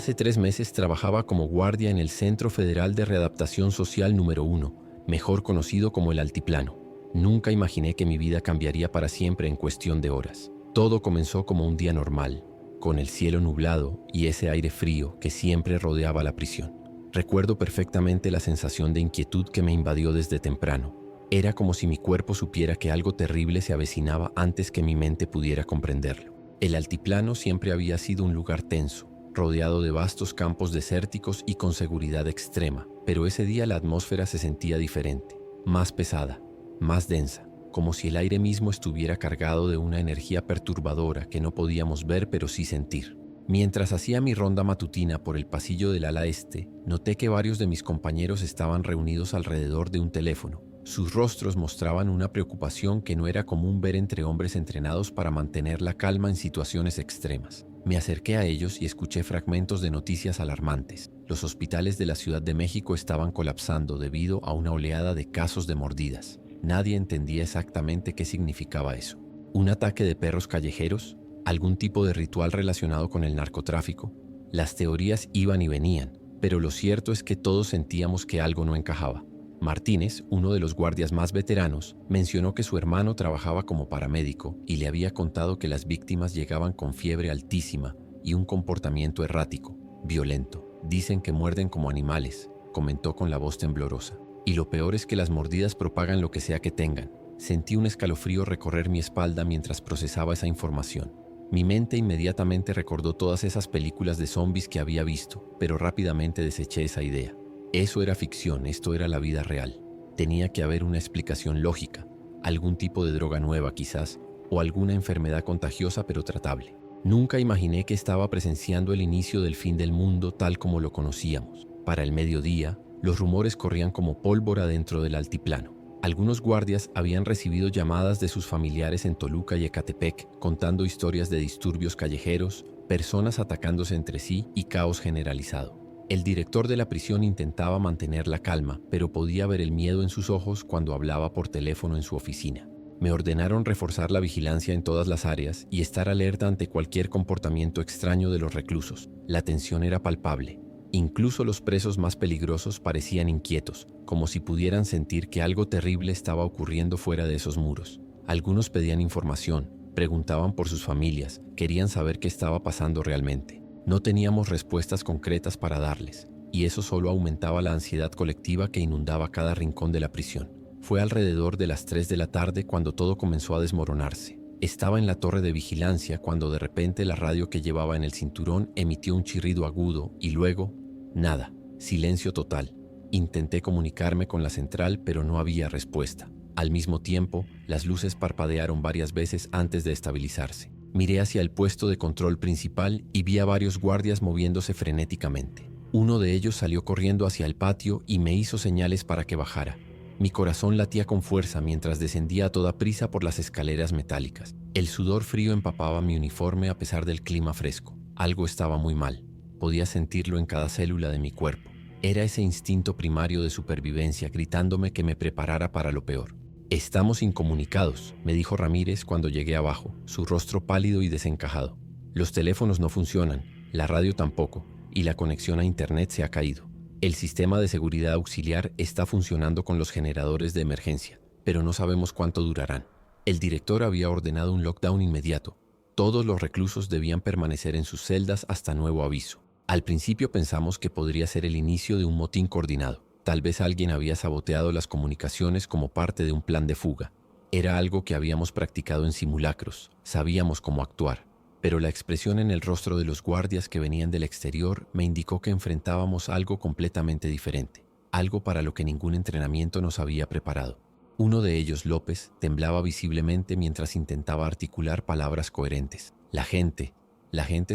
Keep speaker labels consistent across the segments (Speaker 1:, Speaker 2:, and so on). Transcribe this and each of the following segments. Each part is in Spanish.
Speaker 1: Hace 3 meses trabajaba como guardia en el Centro Federal de Readaptación Social número 1, mejor conocido como el Altiplano. Nunca imaginé que mi vida cambiaría para siempre en cuestión de horas. Todo comenzó como un día normal, con el cielo nublado y ese aire frío que siempre rodeaba la prisión. Recuerdo perfectamente la sensación de inquietud que me invadió desde temprano. Era como si mi cuerpo supiera que algo terrible se avecinaba antes que mi mente pudiera comprenderlo. El Altiplano siempre había sido un lugar tenso, rodeado de vastos campos desérticos y con seguridad extrema, pero ese día la atmósfera se sentía diferente, más pesada, más densa, como si el aire mismo estuviera cargado de una energía perturbadora que no podíamos ver pero sí sentir. Mientras hacía mi ronda matutina por el pasillo del ala este, noté que varios de mis compañeros estaban reunidos alrededor de un teléfono. Sus rostros mostraban una preocupación que no era común ver entre hombres entrenados para mantener la calma en situaciones extremas. Me acerqué a ellos y escuché fragmentos de noticias alarmantes. Los hospitales de la Ciudad de México estaban colapsando debido a una oleada de casos de mordidas. Nadie entendía exactamente qué significaba eso. ¿Un ataque de perros callejeros? ¿Algún tipo de ritual relacionado con el narcotráfico? Las teorías iban y venían, pero lo cierto es que todos sentíamos que algo no encajaba. Martínez, uno de los guardias más veteranos, mencionó que su hermano trabajaba como paramédico y le había contado que las víctimas llegaban con fiebre altísima y un comportamiento errático, violento. Dicen que muerden como animales, comentó con la voz temblorosa. Y lo peor es que las mordidas propagan lo que sea que tengan. Sentí un escalofrío recorrer mi espalda mientras procesaba esa información. Mi mente inmediatamente recordó todas esas películas de zombies que había visto, pero rápidamente deseché esa idea. Eso era ficción, esto era la vida real. Tenía que haber una explicación lógica, algún tipo de droga nueva quizás, o alguna enfermedad contagiosa pero tratable. Nunca imaginé que estaba presenciando el inicio del fin del mundo tal como lo conocíamos. Para el mediodía, los rumores corrían como pólvora dentro del altiplano. Algunos guardias habían recibido llamadas de sus familiares en Toluca y Ecatepec, contando historias de disturbios callejeros, personas atacándose entre sí y caos generalizado. El director de la prisión intentaba mantener la calma, pero podía ver el miedo en sus ojos cuando hablaba por teléfono en su oficina. Me ordenaron reforzar la vigilancia en todas las áreas y estar alerta ante cualquier comportamiento extraño de los reclusos. La tensión era palpable. Incluso los presos más peligrosos parecían inquietos, como si pudieran sentir que algo terrible estaba ocurriendo fuera de esos muros. Algunos pedían información, preguntaban por sus familias, querían saber qué estaba pasando realmente. No teníamos respuestas concretas para darles, y eso solo aumentaba la ansiedad colectiva que inundaba cada rincón de la prisión. Fue alrededor de las 3 de la tarde cuando todo comenzó a desmoronarse. Estaba en la torre de vigilancia cuando de repente la radio que llevaba en el cinturón emitió un chirrido agudo y luego, nada, silencio total. Intenté comunicarme con la central, pero no había respuesta. Al mismo tiempo, las luces parpadearon varias veces antes de estabilizarse. Miré hacia el puesto de control principal y vi a varios guardias moviéndose frenéticamente. Uno de ellos salió corriendo hacia el patio y me hizo señales para que bajara. Mi corazón latía con fuerza mientras descendía a toda prisa por las escaleras metálicas. El sudor frío empapaba mi uniforme a pesar del clima fresco. Algo estaba muy mal. Podía sentirlo en cada célula de mi cuerpo. Era ese instinto primario de supervivencia gritándome que me preparara para lo peor. «Estamos incomunicados», me dijo Ramírez cuando llegué abajo, su rostro pálido y desencajado. «Los teléfonos no funcionan, la radio tampoco, y la conexión a internet se ha caído. El sistema de seguridad auxiliar está funcionando con los generadores de emergencia, pero no sabemos cuánto durarán». El director había ordenado un lockdown inmediato. Todos los reclusos debían permanecer en sus celdas hasta nuevo aviso. Al principio pensamos que podría ser el inicio de un motín coordinado. Tal vez alguien había saboteado las comunicaciones como parte de un plan de fuga. Era algo que habíamos practicado en simulacros. Sabíamos cómo actuar. Pero la expresión en el rostro de los guardias que venían del exterior me indicó que enfrentábamos algo completamente diferente. Algo para lo que ningún entrenamiento nos había preparado. Uno de ellos, López, temblaba visiblemente mientras intentaba articular palabras coherentes. La gente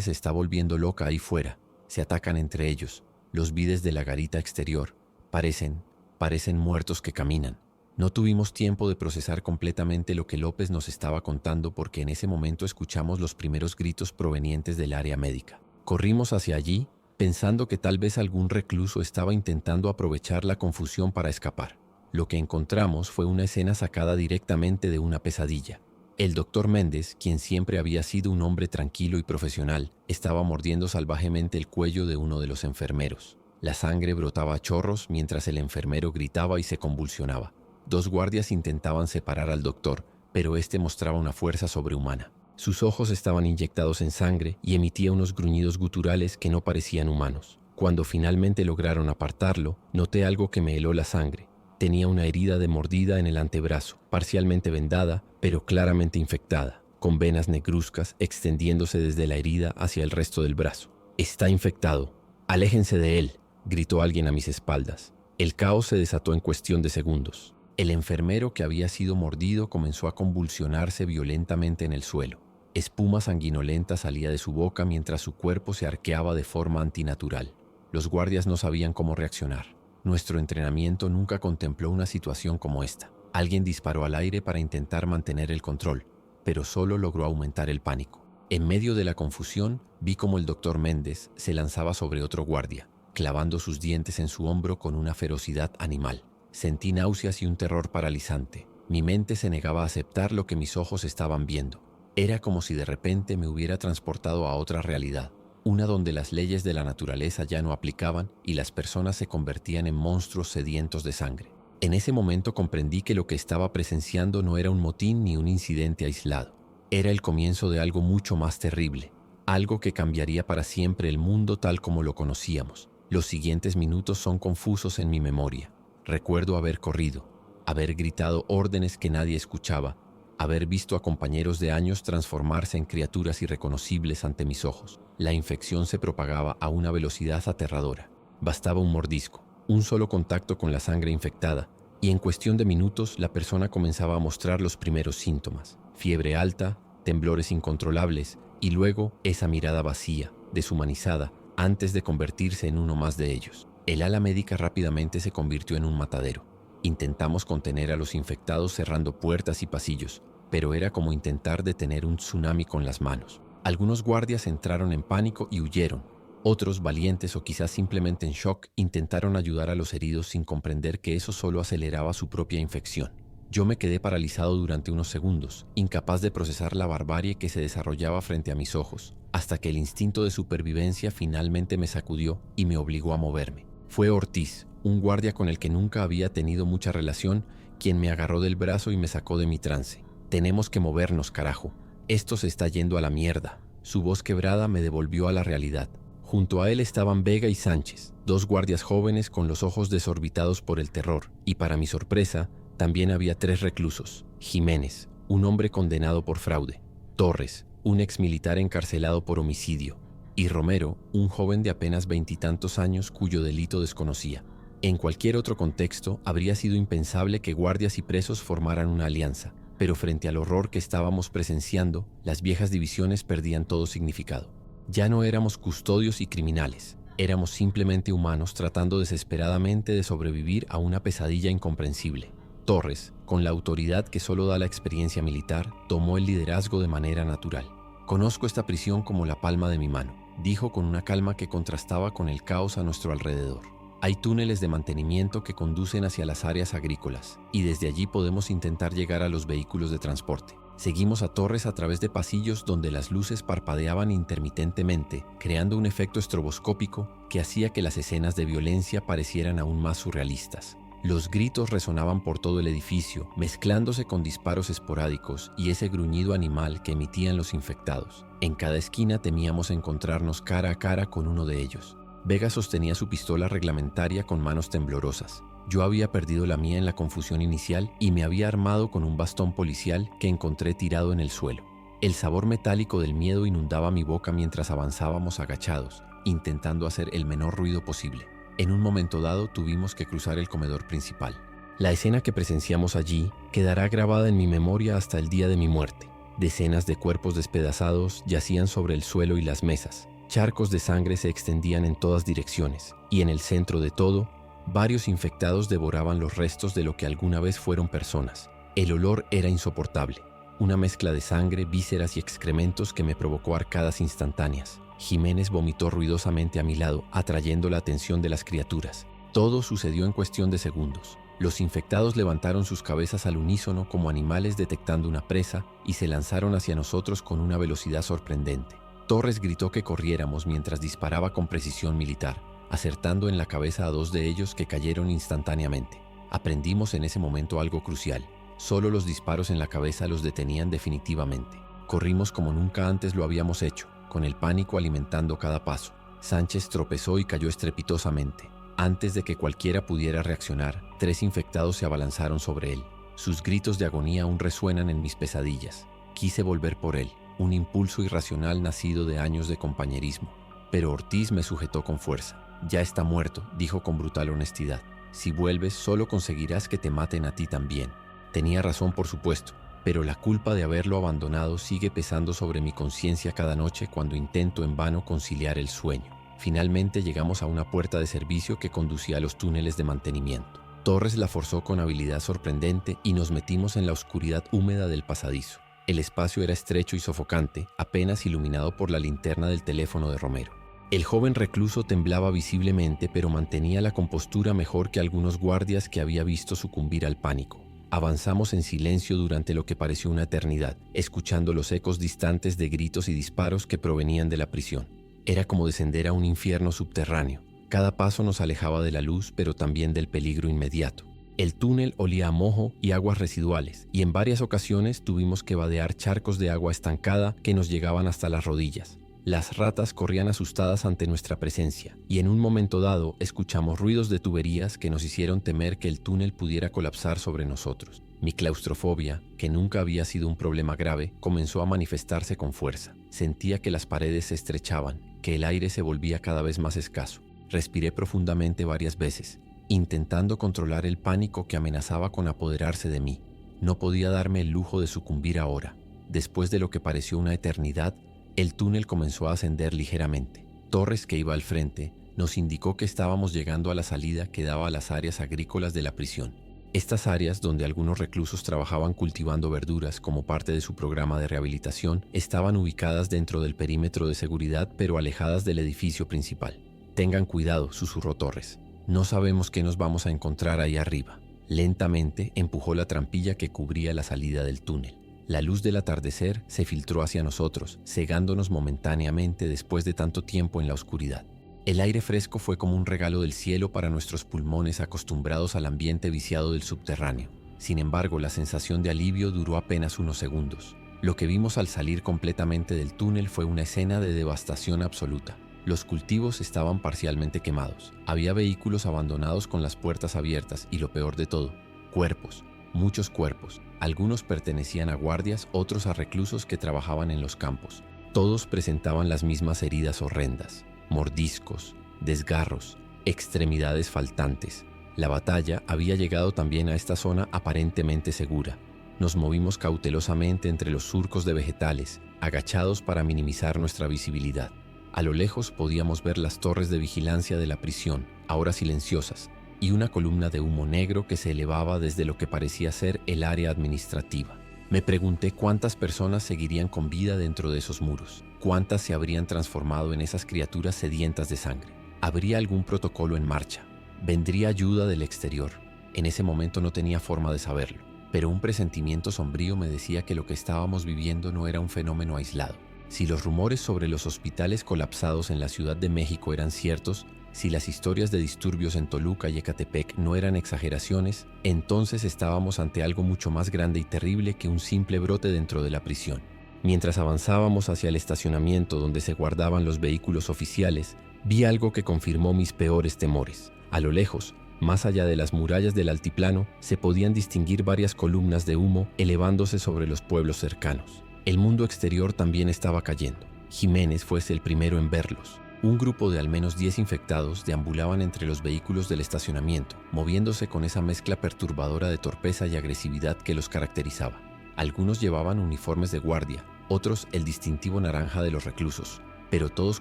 Speaker 1: se está volviendo loca ahí fuera. Se atacan entre ellos. Los vi desde la garita exterior. Parecen muertos que caminan. No tuvimos tiempo de procesar completamente lo que López nos estaba contando porque en ese momento escuchamos los primeros gritos provenientes del área médica. Corrimos hacia allí, pensando que tal vez algún recluso estaba intentando aprovechar la confusión para escapar. Lo que encontramos fue una escena sacada directamente de una pesadilla. El doctor Méndez, quien siempre había sido un hombre tranquilo y profesional, estaba mordiendo salvajemente el cuello de uno de los enfermeros. La sangre brotaba a chorros mientras el enfermero gritaba y se convulsionaba. Dos guardias intentaban separar al doctor, pero este mostraba una fuerza sobrehumana. Sus ojos estaban inyectados en sangre y emitía unos gruñidos guturales que no parecían humanos. Cuando finalmente lograron apartarlo, noté algo que me heló la sangre. Tenía una herida de mordida en el antebrazo, parcialmente vendada, pero claramente infectada, con venas negruzcas extendiéndose desde la herida hacia el resto del brazo. «Está infectado. Aléjense de él», gritó alguien a mis espaldas. El caos se desató en cuestión de segundos. El enfermero que había sido mordido comenzó a convulsionarse violentamente en el suelo. Espuma sanguinolenta salía de su boca mientras su cuerpo se arqueaba de forma antinatural. Los guardias no sabían cómo reaccionar. Nuestro entrenamiento nunca contempló una situación como esta. Alguien disparó al aire para intentar mantener el control, pero solo logró aumentar el pánico. En medio de la confusión, vi cómo el doctor Méndez se lanzaba sobre otro guardia, clavando sus dientes en su hombro con una ferocidad animal. Sentí náuseas y un terror paralizante. Mi mente se negaba a aceptar lo que mis ojos estaban viendo. Era como si de repente me hubiera transportado a otra realidad. Una donde las leyes de la naturaleza ya no aplicaban y las personas se convertían en monstruos sedientos de sangre. En ese momento comprendí que lo que estaba presenciando no era un motín ni un incidente aislado. Era el comienzo de algo mucho más terrible, algo que cambiaría para siempre el mundo tal como lo conocíamos. Los siguientes minutos son confusos en mi memoria. Recuerdo haber corrido, haber gritado órdenes que nadie escuchaba, haber visto a compañeros de años transformarse en criaturas irreconocibles ante mis ojos. La infección se propagaba a una velocidad aterradora. Bastaba un mordisco, un solo contacto con la sangre infectada, y en cuestión de minutos la persona comenzaba a mostrar los primeros síntomas. Fiebre alta, temblores incontrolables, y luego esa mirada vacía, deshumanizada, antes de convertirse en uno más de ellos. El ala médica rápidamente se convirtió en un matadero. Intentamos contener a los infectados cerrando puertas y pasillos, pero era como intentar detener un tsunami con las manos. Algunos guardias entraron en pánico y huyeron. Otros, valientes o quizás simplemente en shock, intentaron ayudar a los heridos sin comprender que eso solo aceleraba su propia infección. Yo me quedé paralizado durante unos segundos, incapaz de procesar la barbarie que se desarrollaba frente a mis ojos, hasta que el instinto de supervivencia finalmente me sacudió y me obligó a moverme. Fue Ortiz, un guardia con el que nunca había tenido mucha relación, quien me agarró del brazo y me sacó de mi trance. «Tenemos que movernos, carajo. Esto se está yendo a la mierda». Su voz quebrada me devolvió a la realidad. Junto a él estaban Vega y Sánchez, dos guardias jóvenes con los ojos desorbitados por el terror, y para mi sorpresa, también había 3 reclusos. Jiménez, un hombre condenado por fraude. Torres, un exmilitar encarcelado por homicidio. Y Romero, un joven de apenas 20 y tantos años cuyo delito desconocía. En cualquier otro contexto, habría sido impensable que guardias y presos formaran una alianza, pero frente al horror que estábamos presenciando, las viejas divisiones perdían todo significado. Ya no éramos custodios y criminales, éramos simplemente humanos tratando desesperadamente de sobrevivir a una pesadilla incomprensible. Torres, con la autoridad que solo da la experiencia militar, tomó el liderazgo de manera natural. «Conozco esta prisión como la palma de mi mano», dijo con una calma que contrastaba con el caos a nuestro alrededor. «Hay túneles de mantenimiento que conducen hacia las áreas agrícolas, y desde allí podemos intentar llegar a los vehículos de transporte». Seguimos a Torres a través de pasillos donde las luces parpadeaban intermitentemente, creando un efecto estroboscópico que hacía que las escenas de violencia parecieran aún más surrealistas. Los gritos resonaban por todo el edificio, mezclándose con disparos esporádicos y ese gruñido animal que emitían los infectados. En cada esquina temíamos encontrarnos cara a cara con uno de ellos. Vega sostenía su pistola reglamentaria con manos temblorosas. Yo había perdido la mía en la confusión inicial y me había armado con un bastón policial que encontré tirado en el suelo. El sabor metálico del miedo inundaba mi boca mientras avanzábamos agachados, intentando hacer el menor ruido posible. En un momento dado tuvimos que cruzar el comedor principal. La escena que presenciamos allí quedará grabada en mi memoria hasta el día de mi muerte. Decenas de cuerpos despedazados yacían sobre el suelo y las mesas. Charcos de sangre se extendían en todas direcciones, y en el centro de todo, varios infectados devoraban los restos de lo que alguna vez fueron personas. El olor era insoportable, una mezcla de sangre, vísceras y excrementos que me provocó arcadas instantáneas. Jiménez vomitó ruidosamente a mi lado, atrayendo la atención de las criaturas. Todo sucedió en cuestión de segundos. Los infectados levantaron sus cabezas al unísono como animales detectando una presa y se lanzaron hacia nosotros con una velocidad sorprendente. Torres gritó que corriéramos mientras disparaba con precisión militar, acertando en la cabeza a 2 de ellos que cayeron instantáneamente. Aprendimos en ese momento algo crucial. Solo los disparos en la cabeza los detenían definitivamente. Corrimos como nunca antes lo habíamos hecho, con el pánico alimentando cada paso. Sánchez tropezó y cayó estrepitosamente. Antes de que cualquiera pudiera reaccionar, 3 infectados se abalanzaron sobre él. Sus gritos de agonía aún resuenan en mis pesadillas. Quise volver por él, un impulso irracional nacido de años de compañerismo. Pero Ortiz me sujetó con fuerza. «Ya está muerto», dijo con brutal honestidad. «Si vuelves, solo conseguirás que te maten a ti también». Tenía razón, por supuesto, pero la culpa de haberlo abandonado sigue pesando sobre mi conciencia cada noche cuando intento en vano conciliar el sueño. Finalmente llegamos a una puerta de servicio que conducía a los túneles de mantenimiento. Torres la forzó con habilidad sorprendente y nos metimos en la oscuridad húmeda del pasadizo. El espacio era estrecho y sofocante, apenas iluminado por la linterna del teléfono de Romero. El joven recluso temblaba visiblemente, pero mantenía la compostura mejor que algunos guardias que había visto sucumbir al pánico. Avanzamos en silencio durante lo que pareció una eternidad, escuchando los ecos distantes de gritos y disparos que provenían de la prisión. Era como descender a un infierno subterráneo. Cada paso nos alejaba de la luz, pero también del peligro inmediato. El túnel olía a mojo y aguas residuales, y en varias ocasiones tuvimos que vadear charcos de agua estancada que nos llegaban hasta las rodillas. Las ratas corrían asustadas ante nuestra presencia, y en un momento dado escuchamos ruidos de tuberías que nos hicieron temer que el túnel pudiera colapsar sobre nosotros. Mi claustrofobia, que nunca había sido un problema grave, comenzó a manifestarse con fuerza. Sentía que las paredes se estrechaban, que el aire se volvía cada vez más escaso. Respiré profundamente varias veces, intentando controlar el pánico que amenazaba con apoderarse de mí. No podía darme el lujo de sucumbir ahora. Después de lo que pareció una eternidad, el túnel comenzó a ascender ligeramente. Torres, que iba al frente, nos indicó que estábamos llegando a la salida que daba a las áreas agrícolas de la prisión. Estas áreas, donde algunos reclusos trabajaban cultivando verduras como parte de su programa de rehabilitación, estaban ubicadas dentro del perímetro de seguridad pero alejadas del edificio principal. «Tengan cuidado», susurró Torres. «No sabemos qué nos vamos a encontrar ahí arriba». Lentamente empujó la trampilla que cubría la salida del túnel. La luz del atardecer se filtró hacia nosotros, cegándonos momentáneamente después de tanto tiempo en la oscuridad. El aire fresco fue como un regalo del cielo para nuestros pulmones acostumbrados al ambiente viciado del subterráneo. Sin embargo, la sensación de alivio duró apenas unos segundos. Lo que vimos al salir completamente del túnel fue una escena de devastación absoluta. Los cultivos estaban parcialmente quemados. Había vehículos abandonados con las puertas abiertas y, lo peor de todo, cuerpos. Muchos cuerpos. Algunos pertenecían a guardias, otros a reclusos que trabajaban en los campos. Todos presentaban las mismas heridas horrendas. Mordiscos, desgarros, extremidades faltantes. La batalla había llegado también a esta zona aparentemente segura. Nos movimos cautelosamente entre los surcos de vegetales, agachados para minimizar nuestra visibilidad. A lo lejos podíamos ver las torres de vigilancia de la prisión, ahora silenciosas, y una columna de humo negro que se elevaba desde lo que parecía ser el área administrativa. Me pregunté cuántas personas seguirían con vida dentro de esos muros, cuántas se habrían transformado en esas criaturas sedientas de sangre. ¿Habría algún protocolo en marcha? ¿Vendría ayuda del exterior? En ese momento no tenía forma de saberlo, pero un presentimiento sombrío me decía que lo que estábamos viviendo no era un fenómeno aislado. Si los rumores sobre los hospitales colapsados en la Ciudad de México eran ciertos, si las historias de disturbios en Toluca y Ecatepec no eran exageraciones, entonces estábamos ante algo mucho más grande y terrible que un simple brote dentro de la prisión. Mientras avanzábamos hacia el estacionamiento donde se guardaban los vehículos oficiales, vi algo que confirmó mis peores temores. A lo lejos, más allá de las murallas del altiplano, se podían distinguir varias columnas de humo elevándose sobre los pueblos cercanos. El mundo exterior también estaba cayendo. Jiménez fuese el primero en verlos. Un grupo de al menos 10 infectados deambulaban entre los vehículos del estacionamiento, moviéndose con esa mezcla perturbadora de torpeza y agresividad que los caracterizaba. Algunos llevaban uniformes de guardia, otros el distintivo naranja de los reclusos, pero todos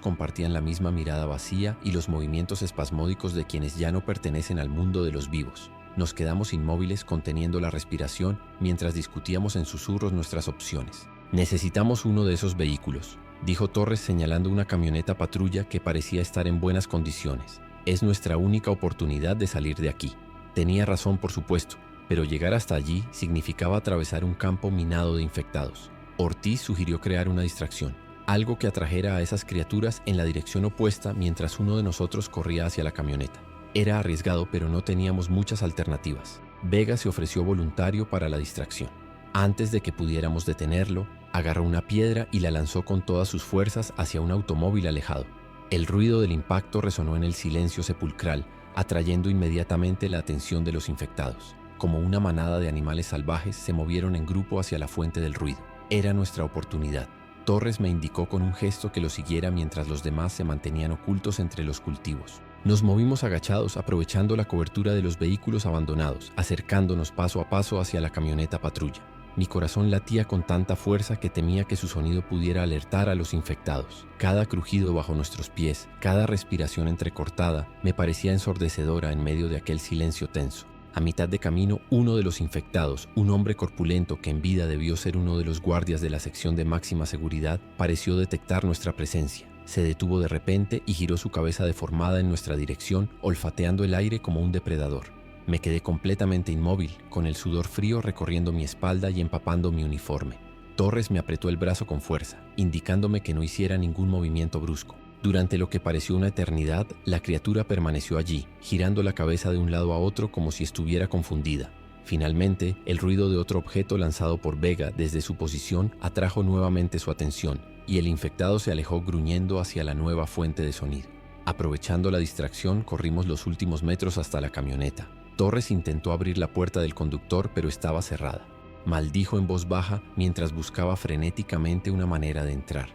Speaker 1: compartían la misma mirada vacía y los movimientos espasmódicos de quienes ya no pertenecen al mundo de los vivos. Nos quedamos inmóviles conteniendo la respiración mientras discutíamos en susurros nuestras opciones. «Necesitamos uno de esos vehículos», dijo Torres señalando una camioneta patrulla que parecía estar en buenas condiciones. «Es nuestra única oportunidad de salir de aquí». Tenía razón, por supuesto, pero llegar hasta allí significaba atravesar un campo minado de infectados. Ortiz sugirió crear una distracción, algo que atrajera a esas criaturas en la dirección opuesta mientras uno de nosotros corría hacia la camioneta. Era arriesgado, pero no teníamos muchas alternativas. Vega se ofreció voluntario para la distracción. Antes de que pudiéramos detenerlo, agarró una piedra y la lanzó con todas sus fuerzas hacia un automóvil alejado. El ruido del impacto resonó en el silencio sepulcral, atrayendo inmediatamente la atención de los infectados. Como una manada de animales salvajes, se movieron en grupo hacia la fuente del ruido. Era nuestra oportunidad. Torres me indicó con un gesto que lo siguiera mientras los demás se mantenían ocultos entre los cultivos. Nos movimos agachados, aprovechando la cobertura de los vehículos abandonados, acercándonos paso a paso hacia la camioneta patrulla. Mi corazón latía con tanta fuerza que temía que su sonido pudiera alertar a los infectados. Cada crujido bajo nuestros pies, cada respiración entrecortada, me parecía ensordecedora en medio de aquel silencio tenso. A mitad de camino, uno de los infectados, un hombre corpulento que en vida debió ser uno de los guardias de la sección de máxima seguridad, pareció detectar nuestra presencia. Se detuvo de repente y giró su cabeza deformada en nuestra dirección, olfateando el aire como un depredador. Me quedé completamente inmóvil, con el sudor frío recorriendo mi espalda y empapando mi uniforme. Torres me apretó el brazo con fuerza, indicándome que no hiciera ningún movimiento brusco. Durante lo que pareció una eternidad, la criatura permaneció allí, girando la cabeza de un lado a otro como si estuviera confundida. Finalmente, el ruido de otro objeto lanzado por Vega desde su posición atrajo nuevamente su atención, y el infectado se alejó gruñendo hacia la nueva fuente de sonido. Aprovechando la distracción, corrimos los últimos metros hasta la camioneta. Torres intentó abrir la puerta del conductor, pero estaba cerrada. Maldijo en voz baja mientras buscaba frenéticamente una manera de entrar.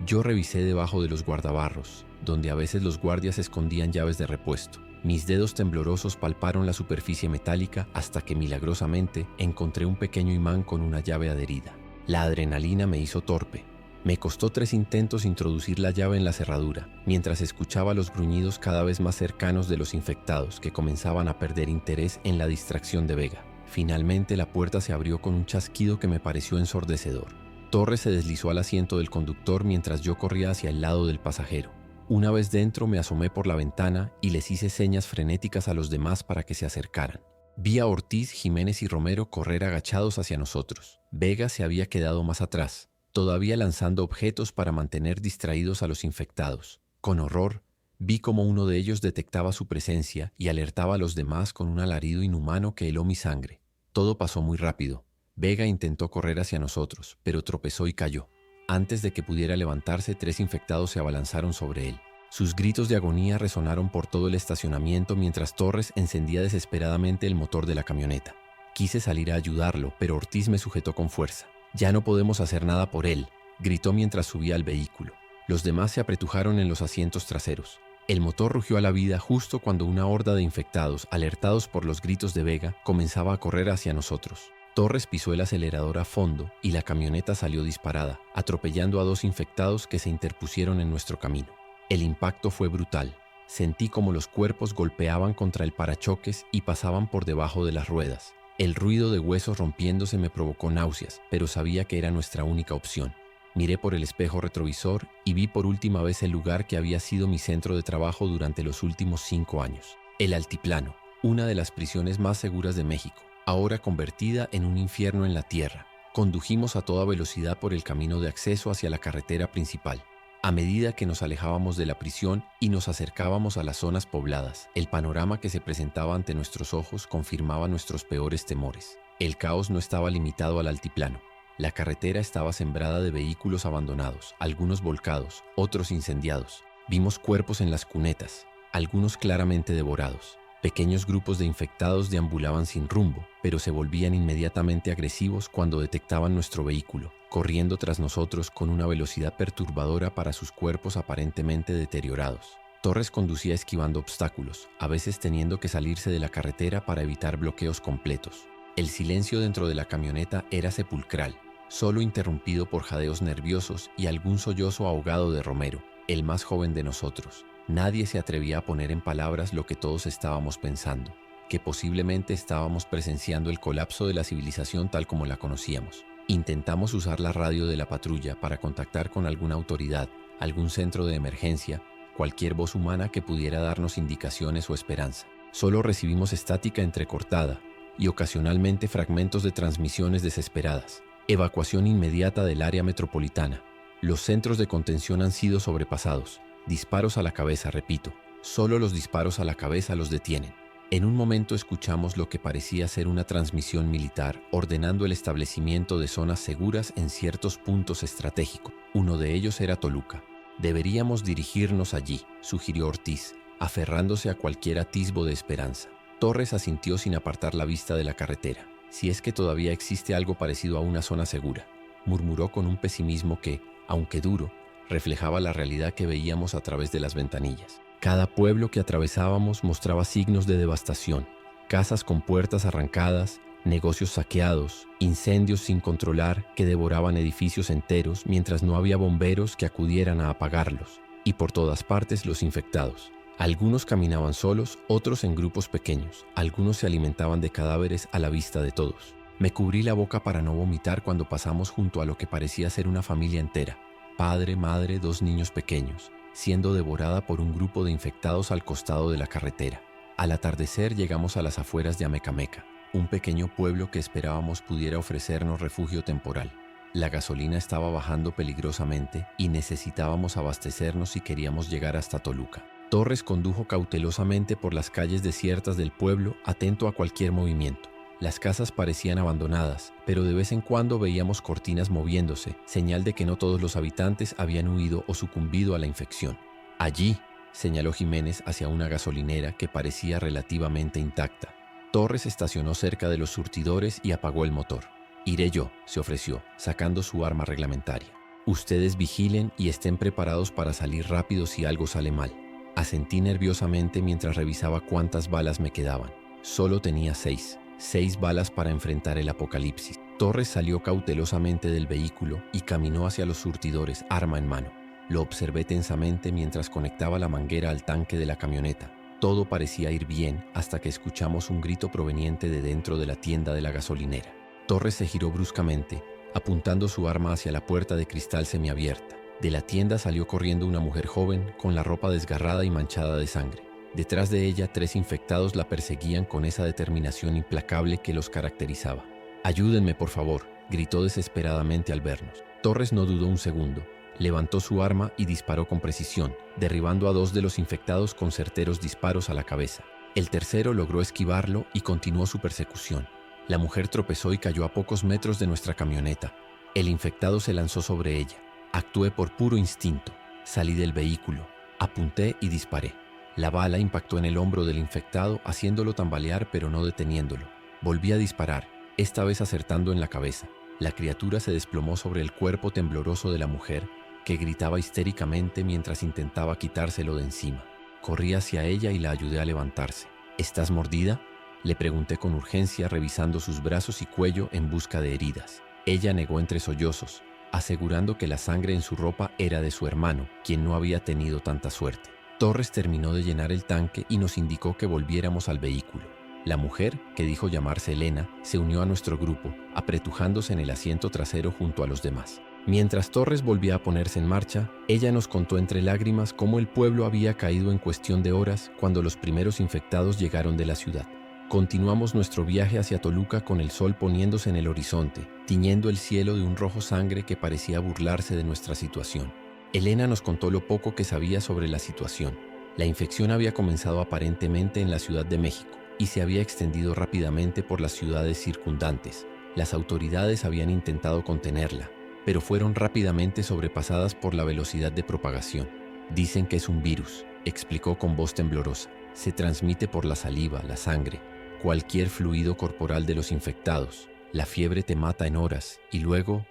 Speaker 1: Yo revisé debajo de los guardabarros, donde a veces los guardias escondían llaves de repuesto. Mis dedos temblorosos palparon la superficie metálica hasta que milagrosamente encontré un pequeño imán con una llave adherida. La adrenalina me hizo torpe. Me costó 3 intentos introducir la llave en la cerradura, mientras escuchaba los gruñidos cada vez más cercanos de los infectados que comenzaban a perder interés en la distracción de Vega. Finalmente la puerta se abrió con un chasquido que me pareció ensordecedor. Torres se deslizó al asiento del conductor mientras yo corría hacia el lado del pasajero. Una vez dentro me asomé por la ventana y les hice señas frenéticas a los demás para que se acercaran. Vi a Ortiz, Jiménez y Romero correr agachados hacia nosotros. Vega se había quedado más atrás, todavía lanzando objetos para mantener distraídos a los infectados. Con horror, vi cómo uno de ellos detectaba su presencia y alertaba a los demás con un alarido inhumano que heló mi sangre. Todo pasó muy rápido. Vega intentó correr hacia nosotros, pero tropezó y cayó. Antes de que pudiera levantarse, 3 infectados se abalanzaron sobre él. Sus gritos de agonía resonaron por todo el estacionamiento mientras Torres encendía desesperadamente el motor de la camioneta. Quise salir a ayudarlo, pero Ortiz me sujetó con fuerza. «Ya no podemos hacer nada por él», gritó mientras subía al vehículo. Los demás se apretujaron en los asientos traseros. El motor rugió a la vida justo cuando una horda de infectados, alertados por los gritos de Vega, comenzaba a correr hacia nosotros. Torres pisó el acelerador a fondo y la camioneta salió disparada, atropellando a 2 infectados que se interpusieron en nuestro camino. El impacto fue brutal. Sentí como los cuerpos golpeaban contra el parachoques y pasaban por debajo de las ruedas. El ruido de huesos rompiéndose me provocó náuseas, pero sabía que era nuestra única opción. Miré por el espejo retrovisor y vi por última vez el lugar que había sido mi centro de trabajo durante los últimos 5 años. El Altiplano, una de las prisiones más seguras de México, ahora convertida en un infierno en la tierra. Condujimos a toda velocidad por el camino de acceso hacia la carretera principal. A medida que nos alejábamos de la prisión y nos acercábamos a las zonas pobladas, el panorama que se presentaba ante nuestros ojos confirmaba nuestros peores temores. El caos no estaba limitado al altiplano. La carretera estaba sembrada de vehículos abandonados, algunos volcados, otros incendiados. Vimos cuerpos en las cunetas, algunos claramente devorados. Pequeños grupos de infectados deambulaban sin rumbo, pero se volvían inmediatamente agresivos cuando detectaban nuestro vehículo, corriendo tras nosotros con una velocidad perturbadora para sus cuerpos aparentemente deteriorados. Torres conducía esquivando obstáculos, a veces teniendo que salirse de la carretera para evitar bloqueos completos. El silencio dentro de la camioneta era sepulcral, solo interrumpido por jadeos nerviosos y algún sollozo ahogado de Romero, el más joven de nosotros. Nadie se atrevía a poner en palabras lo que todos estábamos pensando, que posiblemente estábamos presenciando el colapso de la civilización tal como la conocíamos. Intentamos usar la radio de la patrulla para contactar con alguna autoridad, algún centro de emergencia, cualquier voz humana que pudiera darnos indicaciones o esperanza. Solo recibimos estática entrecortada y ocasionalmente fragmentos de transmisiones desesperadas. Evacuación inmediata del área metropolitana. Los centros de contención han sido sobrepasados. Disparos a la cabeza, repito. Solo los disparos a la cabeza los detienen. En un momento escuchamos lo que parecía ser una transmisión militar ordenando el establecimiento de zonas seguras en ciertos puntos estratégicos. Uno de ellos era Toluca. Deberíamos dirigirnos allí, sugirió Ortiz, aferrándose a cualquier atisbo de esperanza. Torres asintió sin apartar la vista de la carretera. Si es que todavía existe algo parecido a una zona segura, murmuró con un pesimismo que, aunque duro, reflejaba la realidad que veíamos a través de las ventanillas. Cada pueblo que atravesábamos mostraba signos de devastación, casas con puertas arrancadas, negocios saqueados, incendios sin controlar que devoraban edificios enteros mientras no había bomberos que acudieran a apagarlos, y por todas partes los infectados. Algunos caminaban solos, otros en grupos pequeños, algunos se alimentaban de cadáveres a la vista de todos. Me cubrí la boca para no vomitar cuando pasamos junto a lo que parecía ser una familia entera, padre, madre, 2 niños pequeños, siendo devorada por un grupo de infectados al costado de la carretera. Al atardecer llegamos a las afueras de Amecameca, un pequeño pueblo que esperábamos pudiera ofrecernos refugio temporal. La gasolina estaba bajando peligrosamente y necesitábamos abastecernos si queríamos llegar hasta Toluca. Torres condujo cautelosamente por las calles desiertas del pueblo, atento a cualquier movimiento. Las casas parecían abandonadas, pero de vez en cuando veíamos cortinas moviéndose, señal de que no todos los habitantes habían huido o sucumbido a la infección. Allí, señaló Jiménez hacia una gasolinera que parecía relativamente intacta. Torres estacionó cerca de los surtidores y apagó el motor. Iré yo, se ofreció, sacando su arma reglamentaria. Ustedes vigilen y estén preparados para salir rápido si algo sale mal. Asentí nerviosamente mientras revisaba cuántas balas me quedaban. Solo tenía 6. 6 balas para enfrentar el apocalipsis. Torres salió cautelosamente del vehículo y caminó hacia los surtidores, arma en mano. Lo observé tensamente mientras conectaba la manguera al tanque de la camioneta. Todo parecía ir bien hasta que escuchamos un grito proveniente de dentro de la tienda de la gasolinera. Torres se giró bruscamente, apuntando su arma hacia la puerta de cristal semiabierta. De la tienda salió corriendo una mujer joven con la ropa desgarrada y manchada de sangre. Detrás de ella, 3 infectados la perseguían con esa determinación implacable que los caracterizaba. «Ayúdenme, por favor», gritó desesperadamente al vernos. Torres no dudó un segundo. Levantó su arma y disparó con precisión, derribando a 2 de los infectados con certeros disparos a la cabeza. El tercero logró esquivarlo y continuó su persecución. La mujer tropezó y cayó a pocos metros de nuestra camioneta. El infectado se lanzó sobre ella. Actué por puro instinto. Salí del vehículo, apunté y disparé. La bala impactó en el hombro del infectado, haciéndolo tambalear pero no deteniéndolo. Volví a disparar, esta vez acertando en la cabeza. La criatura se desplomó sobre el cuerpo tembloroso de la mujer, que gritaba histéricamente mientras intentaba quitárselo de encima. Corrí hacia ella y la ayudé a levantarse. «¿Estás mordida?», le pregunté con urgencia, revisando sus brazos y cuello en busca de heridas. Ella negó entre sollozos, asegurando que la sangre en su ropa era de su hermano, quien no había tenido tanta suerte. Torres terminó de llenar el tanque y nos indicó que volviéramos al vehículo. La mujer, que dijo llamarse Elena, se unió a nuestro grupo, apretujándose en el asiento trasero junto a los demás. Mientras Torres volvía a ponerse en marcha, ella nos contó entre lágrimas cómo el pueblo había caído en cuestión de horas cuando los primeros infectados llegaron de la ciudad. Continuamos nuestro viaje hacia Toluca con el sol poniéndose en el horizonte, tiñendo el cielo de un rojo sangre que parecía burlarse de nuestra situación. Elena nos contó lo poco que sabía sobre la situación. La infección había comenzado aparentemente en la Ciudad de México y se había extendido rápidamente por las ciudades circundantes. Las autoridades habían intentado contenerla, pero fueron rápidamente sobrepasadas por la velocidad de propagación. «Dicen que es un virus», explicó con voz temblorosa. «Se transmite por la saliva, la sangre, cualquier fluido corporal de los infectados. La fiebre te mata en horas y luego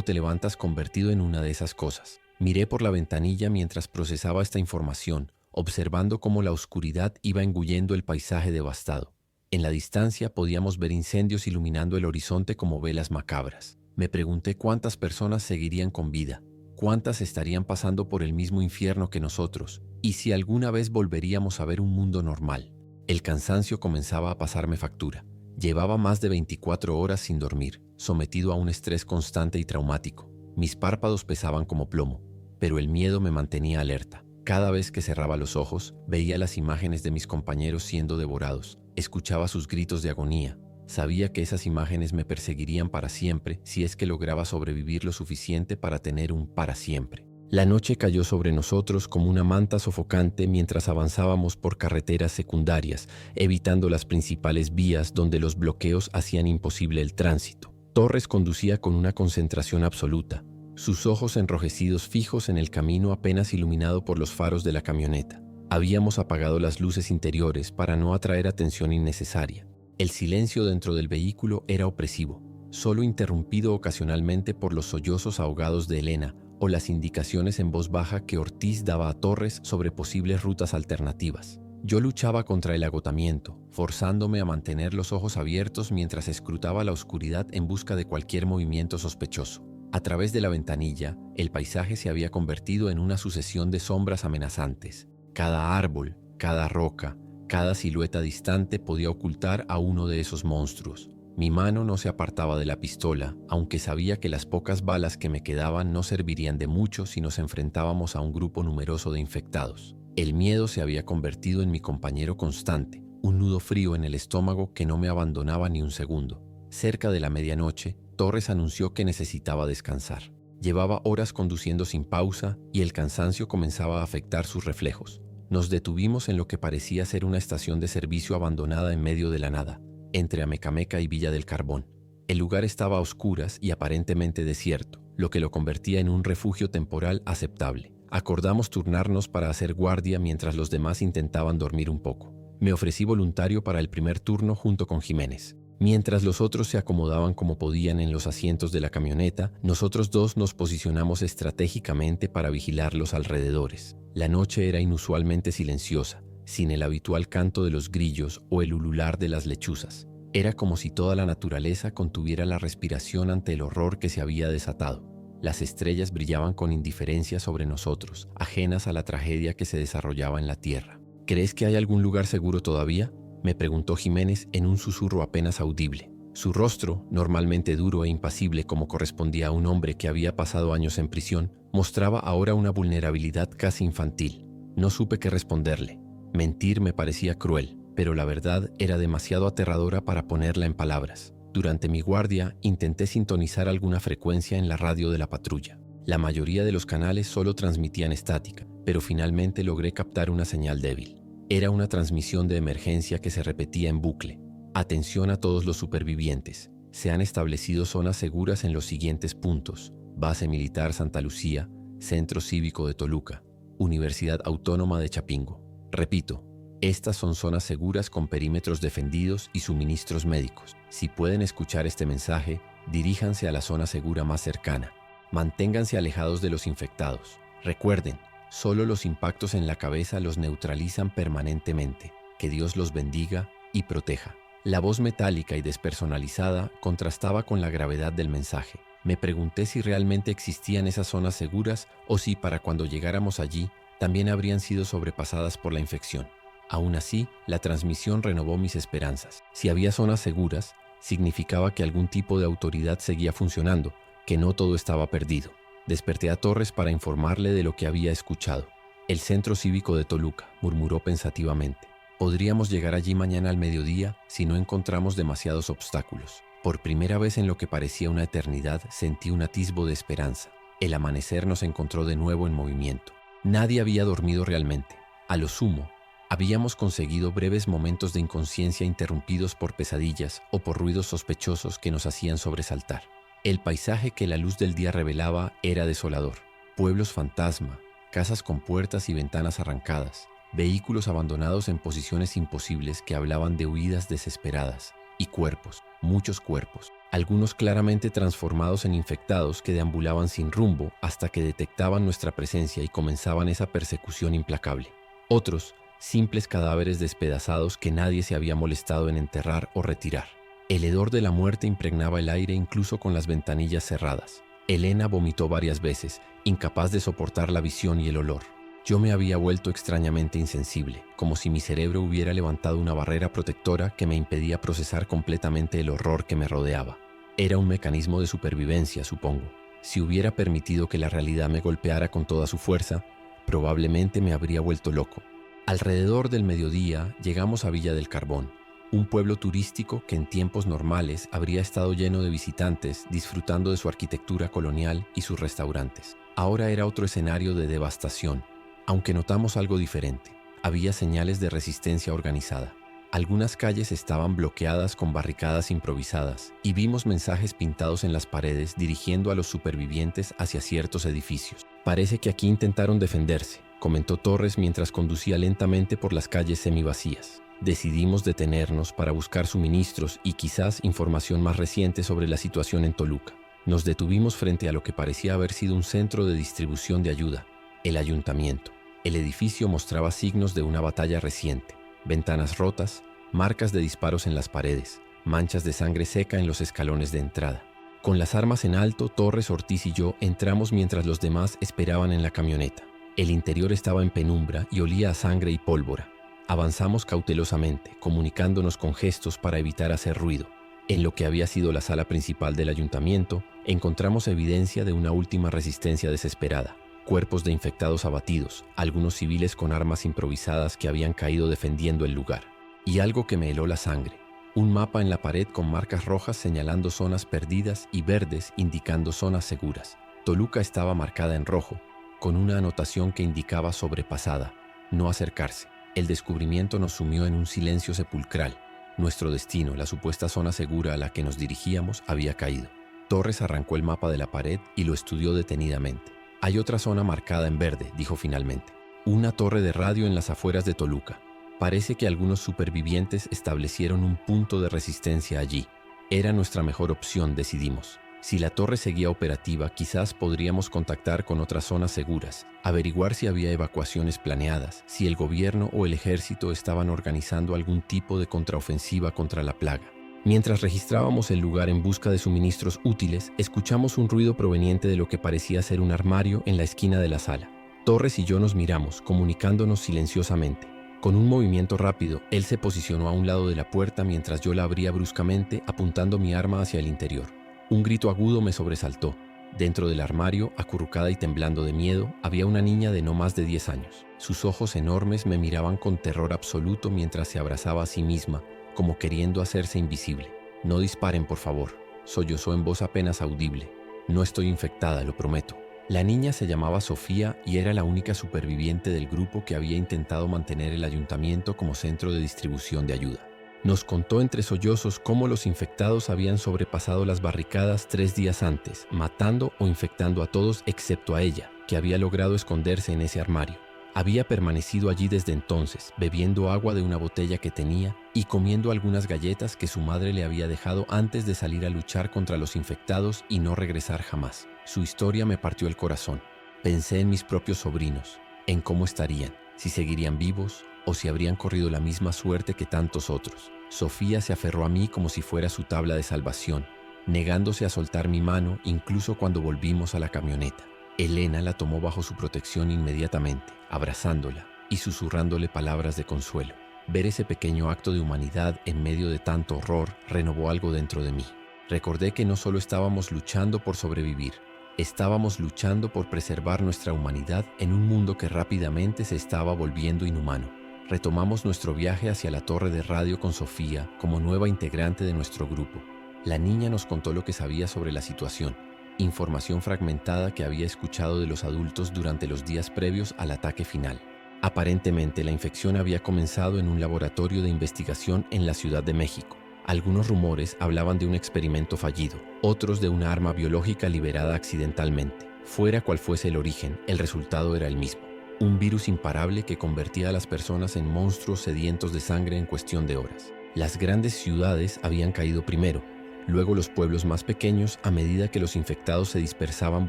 Speaker 1: te levantas convertido en una de esas cosas». Miré por la ventanilla mientras procesaba esta información, observando cómo la oscuridad iba engullendo el paisaje devastado. En la distancia podíamos ver incendios iluminando el horizonte como velas macabras. Me pregunté cuántas personas seguirían con vida, cuántas estarían pasando por el mismo infierno que nosotros, y si alguna vez volveríamos a ver un mundo normal. El cansancio comenzaba a pasarme factura. Llevaba más de 24 horas sin dormir, sometido a un estrés constante y traumático. Mis párpados pesaban como plomo, pero el miedo me mantenía alerta. Cada vez que cerraba los ojos, veía las imágenes de mis compañeros siendo devorados, escuchaba sus gritos de agonía. Sabía que esas imágenes me perseguirían para siempre si es que lograba sobrevivir lo suficiente para tener un para siempre. La noche cayó sobre nosotros como una manta sofocante mientras avanzábamos por carreteras secundarias, evitando las principales vías donde los bloqueos hacían imposible el tránsito. Torres conducía con una concentración absoluta, sus ojos enrojecidos fijos en el camino apenas iluminado por los faros de la camioneta. Habíamos apagado las luces interiores para no atraer atención innecesaria. El silencio dentro del vehículo era opresivo, solo interrumpido ocasionalmente por los sollozos ahogados de Elena o las indicaciones en voz baja que Ortiz daba a Torres sobre posibles rutas alternativas. Yo luchaba contra el agotamiento, forzándome a mantener los ojos abiertos mientras escrutaba la oscuridad en busca de cualquier movimiento sospechoso. A través de la ventanilla, el paisaje se había convertido en una sucesión de sombras amenazantes. Cada árbol, cada roca, cada silueta distante podía ocultar a uno de esos monstruos. Mi mano no se apartaba de la pistola, aunque sabía que las pocas balas que me quedaban no servirían de mucho si nos enfrentábamos a un grupo numeroso de infectados. El miedo se había convertido en mi compañero constante, un nudo frío en el estómago que no me abandonaba ni un segundo. Cerca de la medianoche, Torres anunció que necesitaba descansar. Llevaba horas conduciendo sin pausa y el cansancio comenzaba a afectar sus reflejos. Nos detuvimos en lo que parecía ser una estación de servicio abandonada en medio de la nada, entre Amecameca y Villa del Carbón. El lugar estaba a oscuras y aparentemente desierto, lo que lo convertía en un refugio temporal aceptable. Acordamos turnarnos para hacer guardia mientras los demás intentaban dormir un poco. Me ofrecí voluntario para el primer turno junto con Jiménez. Mientras los otros se acomodaban como podían en los asientos de la camioneta, nosotros dos nos posicionamos estratégicamente para vigilar los alrededores. La noche era inusualmente silenciosa, sin el habitual canto de los grillos o el ulular de las lechuzas. Era como si toda la naturaleza contuviera la respiración ante el horror que se había desatado. Las estrellas brillaban con indiferencia sobre nosotros, ajenas a la tragedia que se desarrollaba en la tierra. ¿Crees que hay algún lugar seguro todavía?, me preguntó Jiménez en un susurro apenas audible. Su rostro, normalmente duro e impasible como correspondía a un hombre que había pasado años en prisión, mostraba ahora una vulnerabilidad casi infantil. No supe qué responderle. Mentir me parecía cruel, pero la verdad era demasiado aterradora para ponerla en palabras. Durante mi guardia, intenté sintonizar alguna frecuencia en la radio de la patrulla. La mayoría de los canales solo transmitían estática, pero finalmente logré captar una señal débil. Era una transmisión de emergencia que se repetía en bucle. Atención a todos los supervivientes. Se han establecido zonas seguras en los siguientes puntos: Base Militar Santa Lucía, Centro Cívico de Toluca, Universidad Autónoma de Chapingo. Repito, estas son zonas seguras con perímetros defendidos y suministros médicos. Si pueden escuchar este mensaje, diríjanse a la zona segura más cercana. Manténganse alejados de los infectados. Recuerden, solo los impactos en la cabeza los neutralizan permanentemente. Que Dios los bendiga y proteja. La voz metálica y despersonalizada contrastaba con la gravedad del mensaje. Me pregunté si realmente existían esas zonas seguras o si para cuando llegáramos allí también habrían sido sobrepasadas por la infección. Aún así, la transmisión renovó mis esperanzas. Si había zonas seguras, significaba que algún tipo de autoridad seguía funcionando, que no todo estaba perdido. Desperté a Torres para informarle de lo que había escuchado. El Centro Cívico de Toluca, murmuró pensativamente. Podríamos llegar allí mañana al mediodía si no encontramos demasiados obstáculos. Por primera vez en lo que parecía una eternidad, sentí un atisbo de esperanza. El amanecer nos encontró de nuevo en movimiento. Nadie había dormido realmente. A lo sumo, habíamos conseguido breves momentos de inconsciencia interrumpidos por pesadillas o por ruidos sospechosos que nos hacían sobresaltar. El paisaje que la luz del día revelaba era desolador. Pueblos fantasma, casas con puertas y ventanas arrancadas, vehículos abandonados en posiciones imposibles que hablaban de huidas desesperadas, y cuerpos, muchos cuerpos, algunos claramente transformados en infectados que deambulaban sin rumbo hasta que detectaban nuestra presencia y comenzaban esa persecución implacable. Otros, simples cadáveres despedazados que nadie se había molestado en enterrar o retirar. El hedor de la muerte impregnaba el aire incluso con las ventanillas cerradas. Elena vomitó varias veces, incapaz de soportar la visión y el olor. Yo me había vuelto extrañamente insensible, como si mi cerebro hubiera levantado una barrera protectora que me impedía procesar completamente el horror que me rodeaba. Era un mecanismo de supervivencia, supongo. Si hubiera permitido que la realidad me golpeara con toda su fuerza, Probablemente me habría vuelto loco. Alrededor del mediodía llegamos a Villa del Carbón, un pueblo turístico que en tiempos normales habría estado lleno de visitantes disfrutando de su arquitectura colonial y sus restaurantes. Ahora era otro escenario de devastación, aunque notamos algo diferente. Había señales de resistencia organizada. Algunas calles estaban bloqueadas con barricadas improvisadas y vimos mensajes pintados en las paredes dirigiendo a los supervivientes hacia ciertos edificios. Parece que aquí intentaron defenderse, comentó Torres mientras conducía lentamente por las calles semivacías. Decidimos detenernos para buscar suministros y quizás información más reciente sobre la situación en Toluca. Nos detuvimos frente a lo que parecía haber sido un centro de distribución de ayuda, el ayuntamiento. El edificio mostraba signos de una batalla reciente. Ventanas rotas, marcas de disparos en las paredes, manchas de sangre seca en los escalones de entrada. Con las armas en alto, Torres, Ortiz y yo entramos mientras los demás esperaban en la camioneta. El interior estaba en penumbra y olía a sangre y pólvora. Avanzamos cautelosamente, comunicándonos con gestos para evitar hacer ruido. En lo que había sido la sala principal del ayuntamiento, encontramos evidencia de una última resistencia desesperada. Cuerpos de infectados abatidos, algunos civiles con armas improvisadas que habían caído defendiendo el lugar. Y algo que me heló la sangre. Un mapa en la pared con marcas rojas señalando zonas perdidas y verdes indicando zonas seguras. Toluca estaba marcada en rojo, con una anotación que indicaba sobrepasada, no acercarse. El descubrimiento nos sumió en un silencio sepulcral. Nuestro destino, la supuesta zona segura a la que nos dirigíamos, había caído. Torres arrancó el mapa de la pared y lo estudió detenidamente. Hay otra zona marcada en verde, dijo finalmente. Una torre de radio en las afueras de Toluca. Parece que algunos supervivientes establecieron un punto de resistencia allí. Era nuestra mejor opción, decidimos. Si la torre seguía operativa, quizás podríamos contactar con otras zonas seguras, averiguar si había evacuaciones planeadas, si el gobierno o el ejército estaban organizando algún tipo de contraofensiva contra la plaga. Mientras registrábamos el lugar en busca de suministros útiles, escuchamos un ruido proveniente de lo que parecía ser un armario en la esquina de la sala. Torres y yo nos miramos, comunicándonos silenciosamente. Con un movimiento rápido, él se posicionó a un lado de la puerta mientras yo la abría bruscamente, apuntando mi arma hacia el interior. Un grito agudo me sobresaltó. Dentro del armario, acurrucada y temblando de miedo, había una niña de no más de 10 años. Sus ojos enormes me miraban con terror absoluto mientras se abrazaba a sí misma, como queriendo hacerse invisible. «No disparen, por favor», sollozó en voz apenas audible. «No estoy infectada, lo prometo». La niña se llamaba Sofía y era la única superviviente del grupo que había intentado mantener el ayuntamiento como centro de distribución de ayuda. Nos contó entre sollozos cómo los infectados habían sobrepasado las barricadas 3 días antes, matando o infectando a todos excepto a ella, que había logrado esconderse en ese armario. Había permanecido allí desde entonces, bebiendo agua de una botella que tenía y comiendo algunas galletas que su madre le había dejado antes de salir a luchar contra los infectados y no regresar jamás. Su historia me partió el corazón. Pensé en mis propios sobrinos, en cómo estarían, si seguirían vivos o si habrían corrido la misma suerte que tantos otros. Sofía se aferró a mí como si fuera su tabla de salvación, negándose a soltar mi mano incluso cuando volvimos a la camioneta. Elena la tomó bajo su protección inmediatamente, abrazándola y susurrándole palabras de consuelo. Ver ese pequeño acto de humanidad en medio de tanto horror renovó algo dentro de mí. Recordé que no solo estábamos luchando por sobrevivir, estábamos luchando por preservar nuestra humanidad en un mundo que rápidamente se estaba volviendo inhumano. Retomamos nuestro viaje hacia la torre de radio con Sofía como nueva integrante de nuestro grupo. La niña nos contó lo que sabía sobre la situación, información fragmentada que había escuchado de los adultos durante los días previos al ataque final. Aparentemente, la infección había comenzado en un laboratorio de investigación en la Ciudad de México. Algunos rumores hablaban de un experimento fallido, otros de una arma biológica liberada accidentalmente. Fuera cual fuese el origen, el resultado era el mismo. Un virus imparable que convertía a las personas en monstruos sedientos de sangre en cuestión de horas. Las grandes ciudades habían caído primero, luego los pueblos más pequeños a medida que los infectados se dispersaban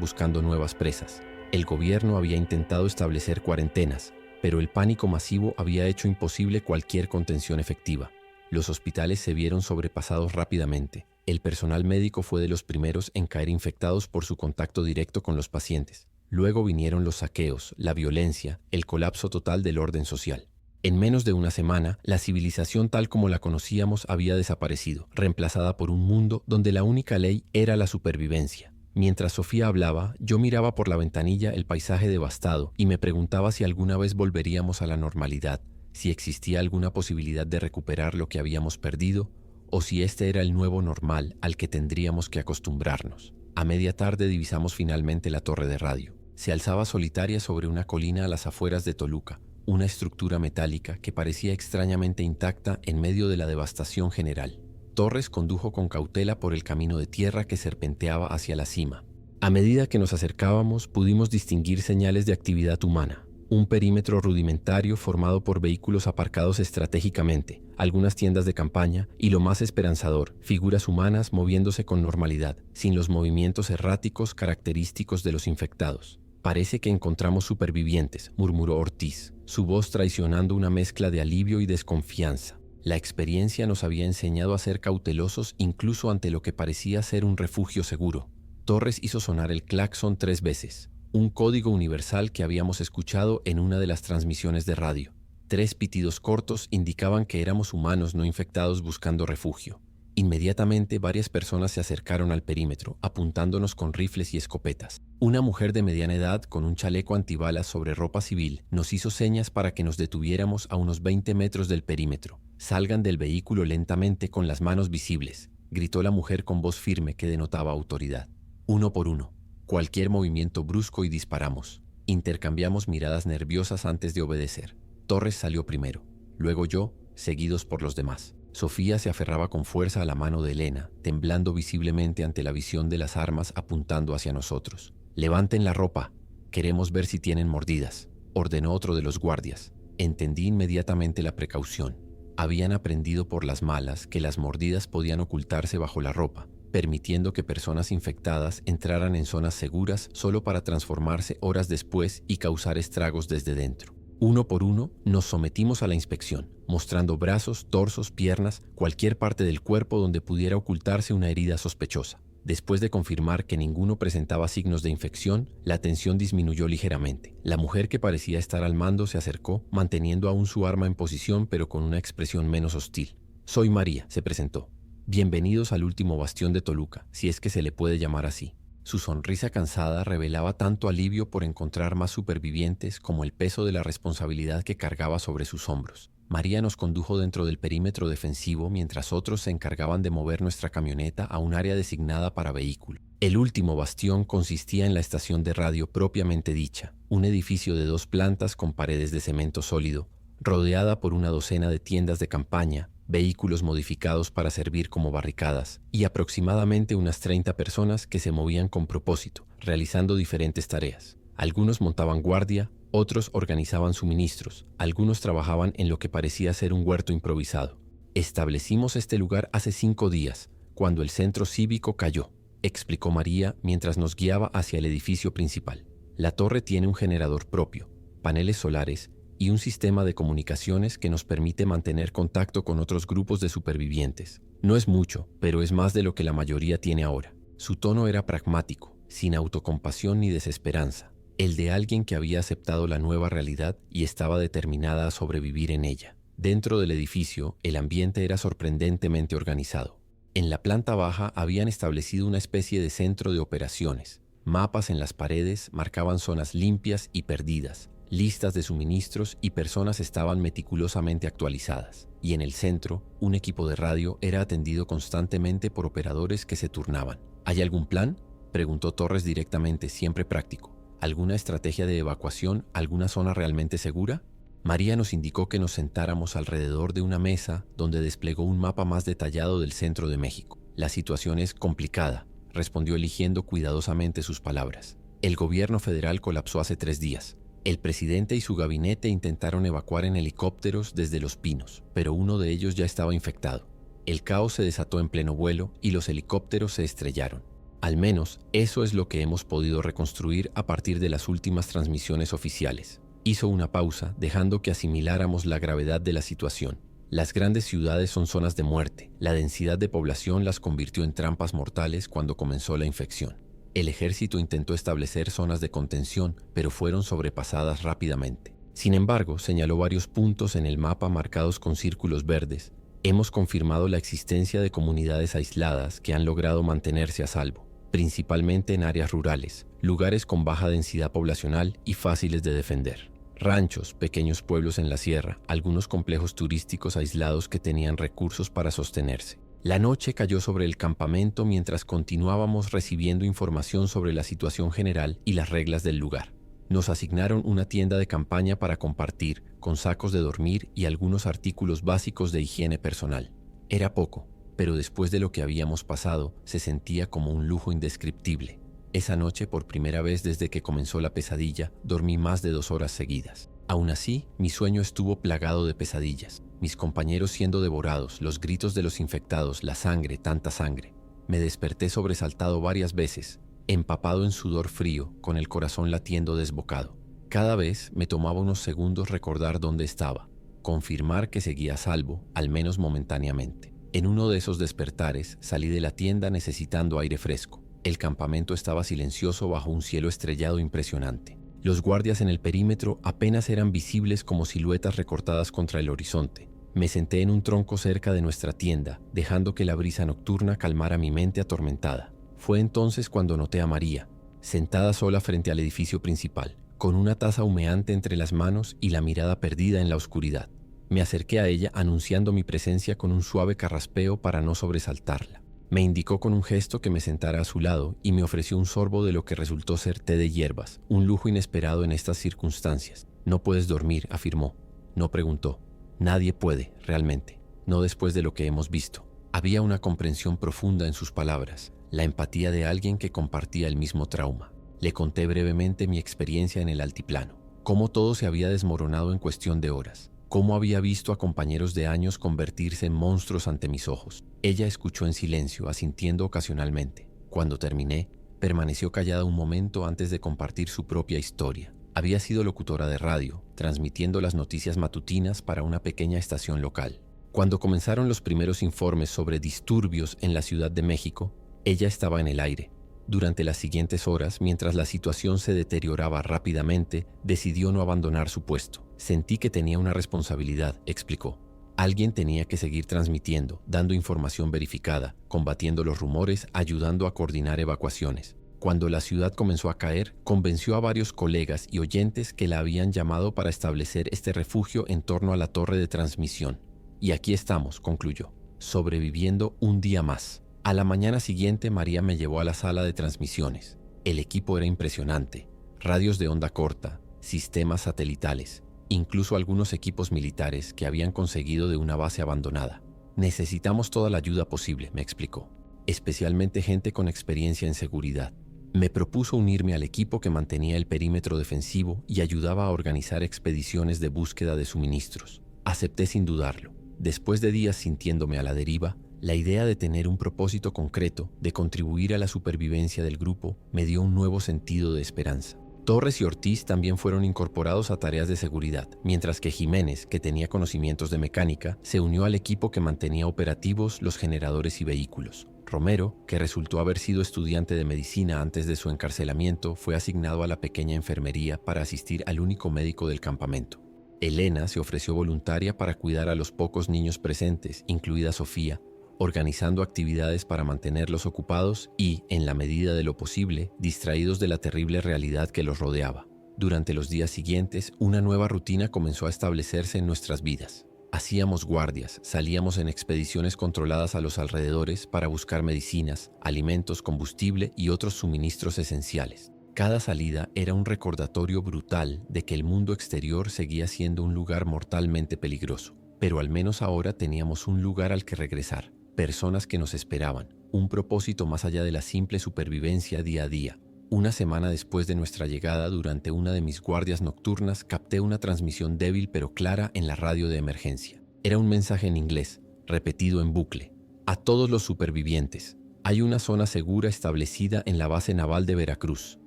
Speaker 1: buscando nuevas presas. El gobierno había intentado establecer cuarentenas, pero el pánico masivo había hecho imposible cualquier contención efectiva. Los hospitales se vieron sobrepasados rápidamente. El personal médico fue de los primeros en caer infectados por su contacto directo con los pacientes. Luego vinieron los saqueos, la violencia, el colapso total del orden social. En menos de una semana, la civilización tal como la conocíamos había desaparecido, reemplazada por un mundo donde la única ley era la supervivencia. Mientras Sofía hablaba, yo miraba por la ventanilla el paisaje devastado y me preguntaba si alguna vez volveríamos a la normalidad, si existía alguna posibilidad de recuperar lo que habíamos perdido, o si este era el nuevo normal al que tendríamos que acostumbrarnos. A media tarde divisamos finalmente la torre de radio. Se alzaba solitaria sobre una colina a las afueras de Toluca, una estructura metálica que parecía extrañamente intacta en medio de la devastación general. Torres condujo con cautela por el camino de tierra que serpenteaba hacia la cima. A medida que nos acercábamos, pudimos distinguir señales de actividad humana. Un perímetro rudimentario formado por vehículos aparcados estratégicamente, algunas tiendas de campaña y, lo más esperanzador, figuras humanas moviéndose con normalidad, sin los movimientos erráticos característicos de los infectados. «Parece que encontramos supervivientes», murmuró Ortiz, su voz traicionando una mezcla de alivio y desconfianza. La experiencia nos había enseñado a ser cautelosos incluso ante lo que parecía ser un refugio seguro. Torres hizo sonar el claxon 3 veces, un código universal que habíamos escuchado en una de las transmisiones de radio. 3 pitidos cortos indicaban que éramos humanos no infectados buscando refugio. Inmediatamente varias personas se acercaron al perímetro, apuntándonos con rifles y escopetas. Una mujer de mediana edad con un chaleco antibalas sobre ropa civil nos hizo señas para que nos detuviéramos a unos 20 metros del perímetro. «Salgan del vehículo lentamente con las manos visibles», gritó la mujer con voz firme que denotaba autoridad. «Uno por uno. Cualquier movimiento brusco y disparamos». Intercambiamos miradas nerviosas antes de obedecer. Torres salió primero, luego yo, seguidos por los demás. Sofía se aferraba con fuerza a la mano de Elena, temblando visiblemente ante la visión de las armas apuntando hacia nosotros. «Levanten la ropa. Queremos ver si tienen mordidas», ordenó otro de los guardias. Entendí inmediatamente la precaución. Habían aprendido por las malas que las mordidas podían ocultarse bajo la ropa, permitiendo que personas infectadas entraran en zonas seguras solo para transformarse horas después y causar estragos desde dentro. Uno por uno, nos sometimos a la inspección, mostrando brazos, torsos, piernas, cualquier parte del cuerpo donde pudiera ocultarse una herida sospechosa. Después de confirmar que ninguno presentaba signos de infección, la tensión disminuyó ligeramente. La mujer que parecía estar al mando se acercó, manteniendo aún su arma en posición pero con una expresión menos hostil. «Soy María», se presentó. «Bienvenidos al último bastión de Toluca, si es que se le puede llamar así». Su sonrisa cansada revelaba tanto alivio por encontrar más supervivientes como el peso de la responsabilidad que cargaba sobre sus hombros. María nos condujo dentro del perímetro defensivo mientras otros se encargaban de mover nuestra camioneta a un área designada para vehículo. El último bastión consistía en la estación de radio propiamente dicha, un edificio de 2 plantas con paredes de cemento sólido, rodeada por una docena de tiendas de campaña, vehículos modificados para servir como barricadas y aproximadamente unas 30 personas que se movían con propósito, realizando diferentes tareas. Algunos montaban guardia, otros organizaban suministros, algunos trabajaban en lo que parecía ser un huerto improvisado. «Establecimos este lugar hace 5 días, cuando el centro cívico cayó», explicó María mientras nos guiaba hacia el edificio principal. «La torre tiene un generador propio, paneles solares y un sistema de comunicaciones que nos permite mantener contacto con otros grupos de supervivientes. No es mucho, pero es más de lo que la mayoría tiene ahora». Su tono era pragmático, sin autocompasión ni desesperanza, el de alguien que había aceptado la nueva realidad y estaba determinada a sobrevivir en ella. Dentro del edificio, el ambiente era sorprendentemente organizado. En la planta baja habían establecido una especie de centro de operaciones. Mapas en las paredes marcaban zonas limpias y perdidas. Listas de suministros y personas estaban meticulosamente actualizadas. Y en el centro, un equipo de radio era atendido constantemente por operadores que se turnaban. «¿Hay algún plan?», preguntó Torres directamente, siempre práctico. «¿Alguna estrategia de evacuación? ¿Alguna zona realmente segura?». María nos indicó que nos sentáramos alrededor de una mesa donde desplegó un mapa más detallado del centro de México. «La situación es complicada», respondió eligiendo cuidadosamente sus palabras. «El gobierno federal colapsó hace 3 días. El presidente y su gabinete intentaron evacuar en helicópteros desde Los Pinos, pero uno de ellos ya estaba infectado. El caos se desató en pleno vuelo y los helicópteros se estrellaron. Al menos eso es lo que hemos podido reconstruir a partir de las últimas transmisiones oficiales». Hizo una pausa, dejando que asimiláramos la gravedad de la situación. Las grandes ciudades son zonas de muerte. La densidad de población las convirtió en trampas mortales cuando comenzó la infección. El ejército intentó establecer zonas de contención, pero fueron sobrepasadas rápidamente. Sin embargo, señaló varios puntos en el mapa marcados con círculos verdes. Hemos confirmado la existencia de comunidades aisladas que han logrado mantenerse a salvo. principalmente en áreas rurales, lugares con baja densidad poblacional y fáciles de defender. Ranchos, pequeños pueblos en la sierra, algunos complejos turísticos aislados que tenían recursos para sostenerse. La noche cayó sobre el campamento mientras continuábamos recibiendo información sobre la situación general y las reglas del lugar. Nos asignaron una tienda de campaña para compartir, con sacos de dormir y algunos artículos básicos de higiene personal. Era poco, pero después de lo que habíamos pasado, se sentía como un lujo indescriptible. Esa noche, por primera vez desde que comenzó la pesadilla, dormí más de 2 horas seguidas. Aún así, mi sueño estuvo plagado de pesadillas. Mis compañeros siendo devorados, los gritos de los infectados, la sangre, tanta sangre. Me desperté sobresaltado varias veces, empapado en sudor frío, con el corazón latiendo desbocado. Cada vez me tomaba unos segundos recordar dónde estaba, confirmar que seguía a salvo, al menos momentáneamente. En uno de esos despertares salí de la tienda necesitando aire fresco. El campamento estaba silencioso bajo un cielo estrellado impresionante. Los guardias en el perímetro apenas eran visibles como siluetas recortadas contra el horizonte. Me senté en un tronco cerca de nuestra tienda, dejando que la brisa nocturna calmara mi mente atormentada. Fue entonces cuando noté a María, sentada sola frente al edificio principal, con una taza humeante entre las manos y la mirada perdida en la oscuridad. Me acerqué a ella anunciando mi presencia con un suave carraspeo para no sobresaltarla. Me indicó con un gesto que me sentara a su lado y me ofreció un sorbo de lo que resultó ser té de hierbas, un lujo inesperado en estas circunstancias. «No puedes dormir», afirmó. No preguntó. «Nadie puede, realmente. No después de lo que hemos visto». Había una comprensión profunda en sus palabras, la empatía de alguien que compartía el mismo trauma. Le conté brevemente mi experiencia en el altiplano, cómo todo se había desmoronado en cuestión de horas, cómo había visto a compañeros de años convertirse en monstruos ante mis ojos. Ella escuchó en silencio, asintiendo ocasionalmente. Cuando terminé, permaneció callada un momento antes de compartir su propia historia. Había sido locutora de radio, transmitiendo las noticias matutinas para una pequeña estación local. Cuando comenzaron los primeros informes sobre disturbios en la Ciudad de México, ella estaba en el aire. Durante las siguientes horas, mientras la situación se deterioraba rápidamente, decidió no abandonar su puesto. «Sentí que tenía una responsabilidad», explicó. Alguien tenía que seguir transmitiendo, dando información verificada, combatiendo los rumores, ayudando a coordinar evacuaciones. Cuando la ciudad comenzó a caer, convenció a varios colegas y oyentes que la habían llamado para establecer este refugio en torno a la torre de transmisión. «Y aquí estamos», concluyó, sobreviviendo un día más. A la mañana siguiente, María me llevó a la sala de transmisiones. El equipo era impresionante. Radios de onda corta, sistemas satelitales, incluso algunos equipos militares que habían conseguido de una base abandonada. «Necesitamos toda la ayuda posible», me explicó, especialmente gente con experiencia en seguridad. Me propuso unirme al equipo que mantenía el perímetro defensivo y ayudaba a organizar expediciones de búsqueda de suministros. Acepté sin dudarlo. Después de días sintiéndome a la deriva, la idea de tener un propósito concreto, de contribuir a la supervivencia del grupo, me dio un nuevo sentido de esperanza. Torres y Ortiz también fueron incorporados a tareas de seguridad, mientras que Jiménez, que tenía conocimientos de mecánica, se unió al equipo que mantenía operativos los generadores y vehículos. Romero, que resultó haber sido estudiante de medicina antes de su encarcelamiento, fue asignado a la pequeña enfermería para asistir al único médico del campamento. Elena se ofreció voluntaria para cuidar a los pocos niños presentes, incluida Sofía, organizando actividades para mantenerlos ocupados y, en la medida de lo posible, distraídos de la terrible realidad que los rodeaba. Durante los días siguientes, una nueva rutina comenzó a establecerse en nuestras vidas. Hacíamos guardias, salíamos en expediciones controladas a los alrededores para buscar medicinas, alimentos, combustible y otros suministros esenciales. Cada salida era un recordatorio brutal de que el mundo exterior seguía siendo un lugar mortalmente peligroso, pero al menos ahora teníamos un lugar al que regresar. Personas que nos esperaban, un propósito más allá de la simple supervivencia día a día. Una semana después de nuestra llegada, durante una de mis guardias nocturnas, capté una transmisión débil pero clara en la radio de emergencia. Era un mensaje en inglés, repetido en bucle. «A todos los supervivientes, hay una zona segura establecida en la base naval de Veracruz.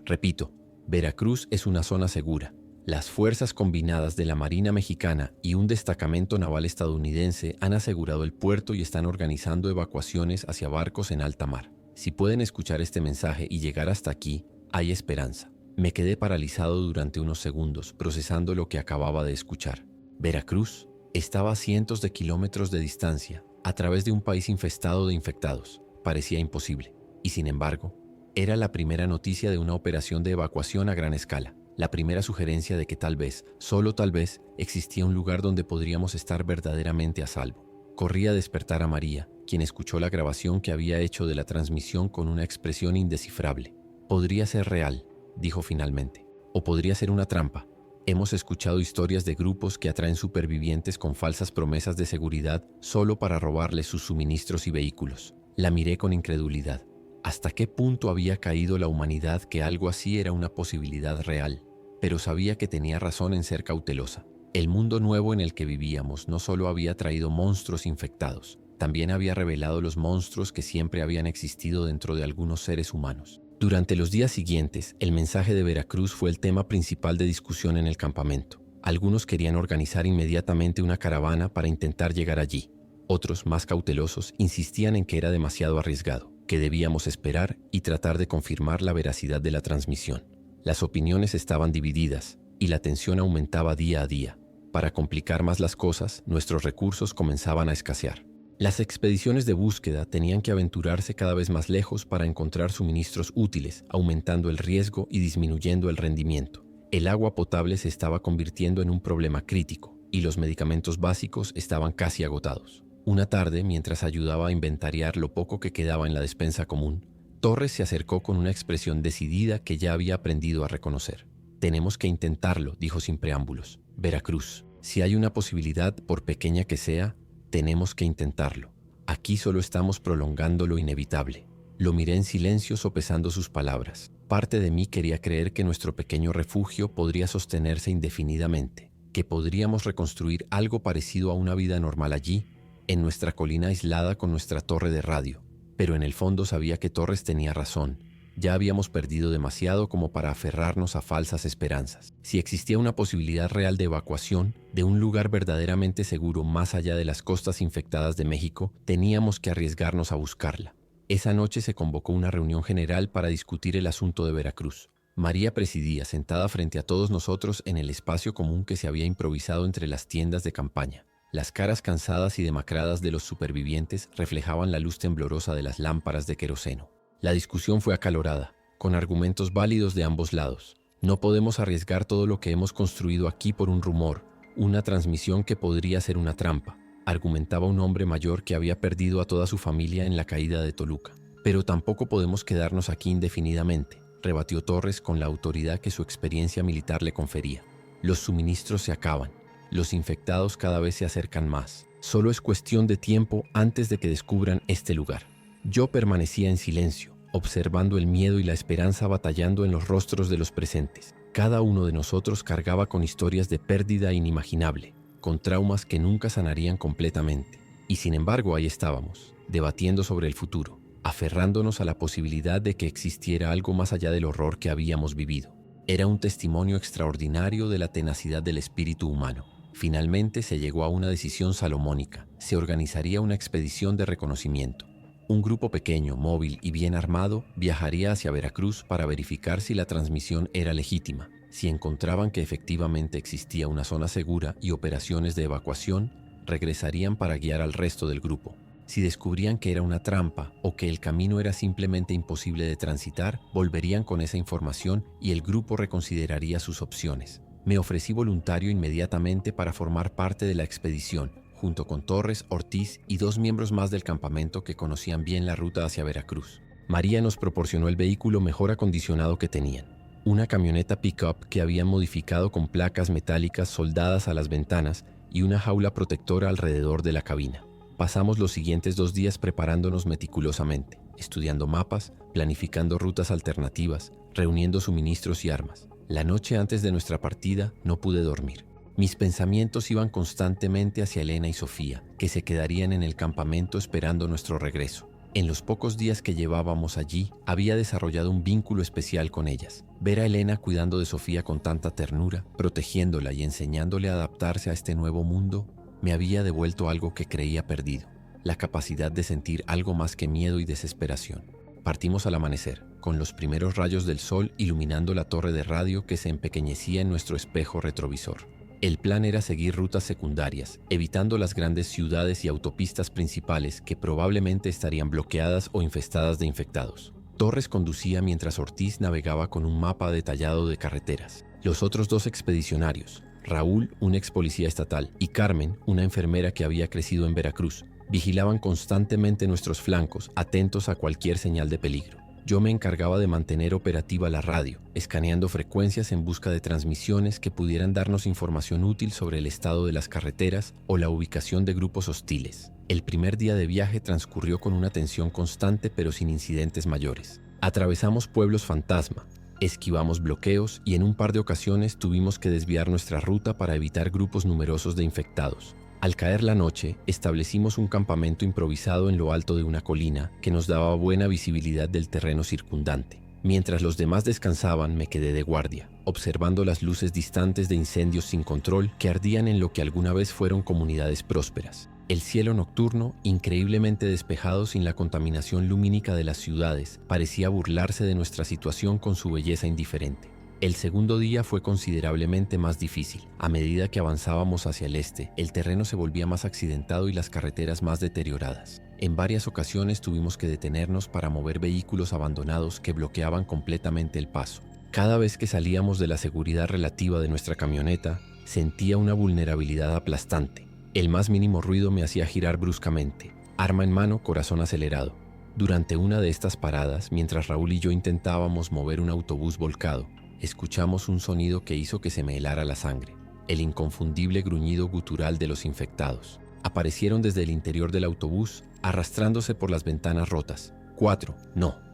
Speaker 1: Repito, Veracruz es una zona segura. Las fuerzas combinadas de la Marina Mexicana y un destacamento naval estadounidense han asegurado el puerto y están organizando evacuaciones hacia barcos en alta mar. Si pueden escuchar este mensaje y llegar hasta aquí, hay esperanza». Me quedé paralizado durante unos segundos, procesando lo que acababa de escuchar. Veracruz estaba a cientos de kilómetros de distancia, a través de un país infestado de infectados. Parecía imposible. Y sin embargo, Era la primera noticia de una operación de evacuación a gran escala, la primera sugerencia de que tal vez, solo tal vez, existía un lugar donde podríamos estar verdaderamente a salvo. Corrí a despertar a María, quien escuchó la grabación que había hecho de la transmisión con una expresión indescifrable. Podría ser real, dijo finalmente, o podría ser una trampa. Hemos escuchado historias de grupos que atraen supervivientes con falsas promesas de seguridad solo para robarles sus suministros y vehículos. La miré con incredulidad. ¿Hasta qué punto había caído la humanidad que algo así era una posibilidad real? Pero sabía que tenía razón en ser cautelosa. El mundo nuevo en el que vivíamos no solo había traído monstruos infectados, también había revelado los monstruos que siempre habían existido dentro de algunos seres humanos. Durante los días siguientes, el mensaje de Veracruz fue el tema principal de discusión en el campamento. Algunos querían organizar inmediatamente una caravana para intentar llegar allí. Otros, más cautelosos, insistían en que era demasiado arriesgado, que debíamos esperar y tratar de confirmar la veracidad de la transmisión. Las opiniones estaban divididas y la tensión aumentaba día a día. Para complicar más las cosas, nuestros recursos comenzaban a escasear. Las expediciones de búsqueda tenían que aventurarse cada vez más lejos para encontrar suministros útiles, aumentando el riesgo y disminuyendo el rendimiento. El agua potable se estaba convirtiendo en un problema crítico y los medicamentos básicos estaban casi agotados. Una tarde, mientras ayudaba a inventariar lo poco que quedaba en la despensa común, Torres se acercó con una expresión decidida que ya había aprendido a reconocer. «Tenemos que intentarlo», dijo sin preámbulos. «Veracruz, si hay una posibilidad, por pequeña que sea, tenemos que intentarlo. Aquí solo estamos prolongando lo inevitable». Lo miré en silencio sopesando sus palabras. Parte de mí quería creer que nuestro pequeño refugio podría sostenerse indefinidamente, que podríamos reconstruir algo parecido a una vida normal allí, en nuestra colina aislada con nuestra torre de radio. Pero en el fondo sabía que Torres tenía razón. Ya habíamos perdido demasiado como para aferrarnos a falsas esperanzas. Si existía una posibilidad real de evacuación, de un lugar verdaderamente seguro más allá de las costas infectadas de México, teníamos que arriesgarnos a buscarla. Esa noche se convocó una reunión general para discutir el asunto de Veracruz. María presidía, sentada frente a todos nosotros en el espacio común que se había improvisado entre las tiendas de campaña. Las caras cansadas y demacradas de los supervivientes reflejaban la luz temblorosa de las lámparas de queroseno. La discusión fue acalorada, con argumentos válidos de ambos lados. No podemos arriesgar todo lo que hemos construido aquí por un rumor, una transmisión que podría ser una trampa, argumentaba un hombre mayor que había perdido a toda su familia en la caída de Toluca. Pero tampoco podemos quedarnos aquí indefinidamente, rebatió Torres con la autoridad que su experiencia militar le confería. Los suministros se acaban. Los infectados cada vez se acercan más. Solo es cuestión de tiempo antes de que descubran este lugar. Yo permanecía en silencio, observando el miedo y la esperanza batallando en los rostros de los presentes. Cada uno de nosotros cargaba con historias de pérdida inimaginable, con traumas que nunca sanarían completamente. Y sin embargo ahí estábamos, debatiendo sobre el futuro, aferrándonos a la posibilidad de que existiera algo más allá del horror que habíamos vivido. Era un testimonio extraordinario de la tenacidad del espíritu humano. Finalmente se llegó a una decisión salomónica. Se organizaría una expedición de reconocimiento. Un grupo pequeño, móvil y bien armado viajaría hacia Veracruz para verificar si la transmisión era legítima. Si encontraban que efectivamente existía una zona segura y operaciones de evacuación, regresarían para guiar al resto del grupo. Si descubrían que era una trampa o que el camino era simplemente imposible de transitar, volverían con esa información y el grupo reconsideraría sus opciones. Me ofrecí voluntario inmediatamente para formar parte de la expedición, junto con Torres, Ortiz y 2 miembros más del campamento que conocían bien la ruta hacia Veracruz. María nos proporcionó el vehículo mejor acondicionado que tenían. Una camioneta pick-up que habían modificado con placas metálicas soldadas a las ventanas y una jaula protectora alrededor de la cabina. Pasamos los siguientes 2 días preparándonos meticulosamente, estudiando mapas, planificando rutas alternativas, reuniendo suministros y armas. La noche antes de nuestra partida no pude dormir. Mis pensamientos iban constantemente hacia Elena y Sofía, que se quedarían en el campamento esperando nuestro regreso. En los pocos días que llevábamos allí, había desarrollado un vínculo especial con ellas. Ver a Elena cuidando de Sofía con tanta ternura, protegiéndola y enseñándole a adaptarse a este nuevo mundo, me había devuelto algo que creía perdido, la capacidad de sentir algo más que miedo y desesperación. Partimos al amanecer, con los primeros rayos del sol iluminando la torre de radio que se empequeñecía en nuestro espejo retrovisor. El plan era seguir rutas secundarias, evitando las grandes ciudades y autopistas principales que probablemente estarían bloqueadas o infestadas de infectados. Torres conducía mientras Ortiz navegaba con un mapa detallado de carreteras. Los otros dos expedicionarios, Raúl, un ex policía estatal, y Carmen, una enfermera que había crecido en Veracruz, vigilaban constantemente nuestros flancos, atentos a cualquier señal de peligro. Yo me encargaba de mantener operativa la radio, escaneando frecuencias en busca de transmisiones que pudieran darnos información útil sobre el estado de las carreteras o la ubicación de grupos hostiles. El primer día de viaje transcurrió con una tensión constante pero sin incidentes mayores. Atravesamos pueblos fantasma, esquivamos bloqueos y en un par de ocasiones tuvimos que desviar nuestra ruta para evitar grupos numerosos de infectados. Al caer la noche, establecimos un campamento improvisado en lo alto de una colina que nos daba buena visibilidad del terreno circundante. Mientras los demás descansaban, me quedé de guardia, observando las luces distantes de incendios sin control que ardían en lo que alguna vez fueron comunidades prósperas. El cielo nocturno, increíblemente despejado sin la contaminación lumínica de las ciudades, parecía burlarse de nuestra situación con su belleza indiferente. El segundo día fue considerablemente más difícil. A medida que avanzábamos hacia el este, el terreno se volvía más accidentado y las carreteras más deterioradas. En varias ocasiones tuvimos que detenernos para mover vehículos abandonados que bloqueaban completamente el paso. Cada vez que salíamos de la seguridad relativa de nuestra camioneta, sentía una vulnerabilidad aplastante. El más mínimo ruido me hacía girar bruscamente, arma en mano, corazón acelerado. Durante una de estas paradas, mientras Raúl y yo intentábamos mover un autobús volcado, escuchamos un sonido que hizo que se me helara la sangre, el inconfundible gruñido gutural de los infectados. Aparecieron desde el interior del autobús, arrastrándose por las ventanas rotas.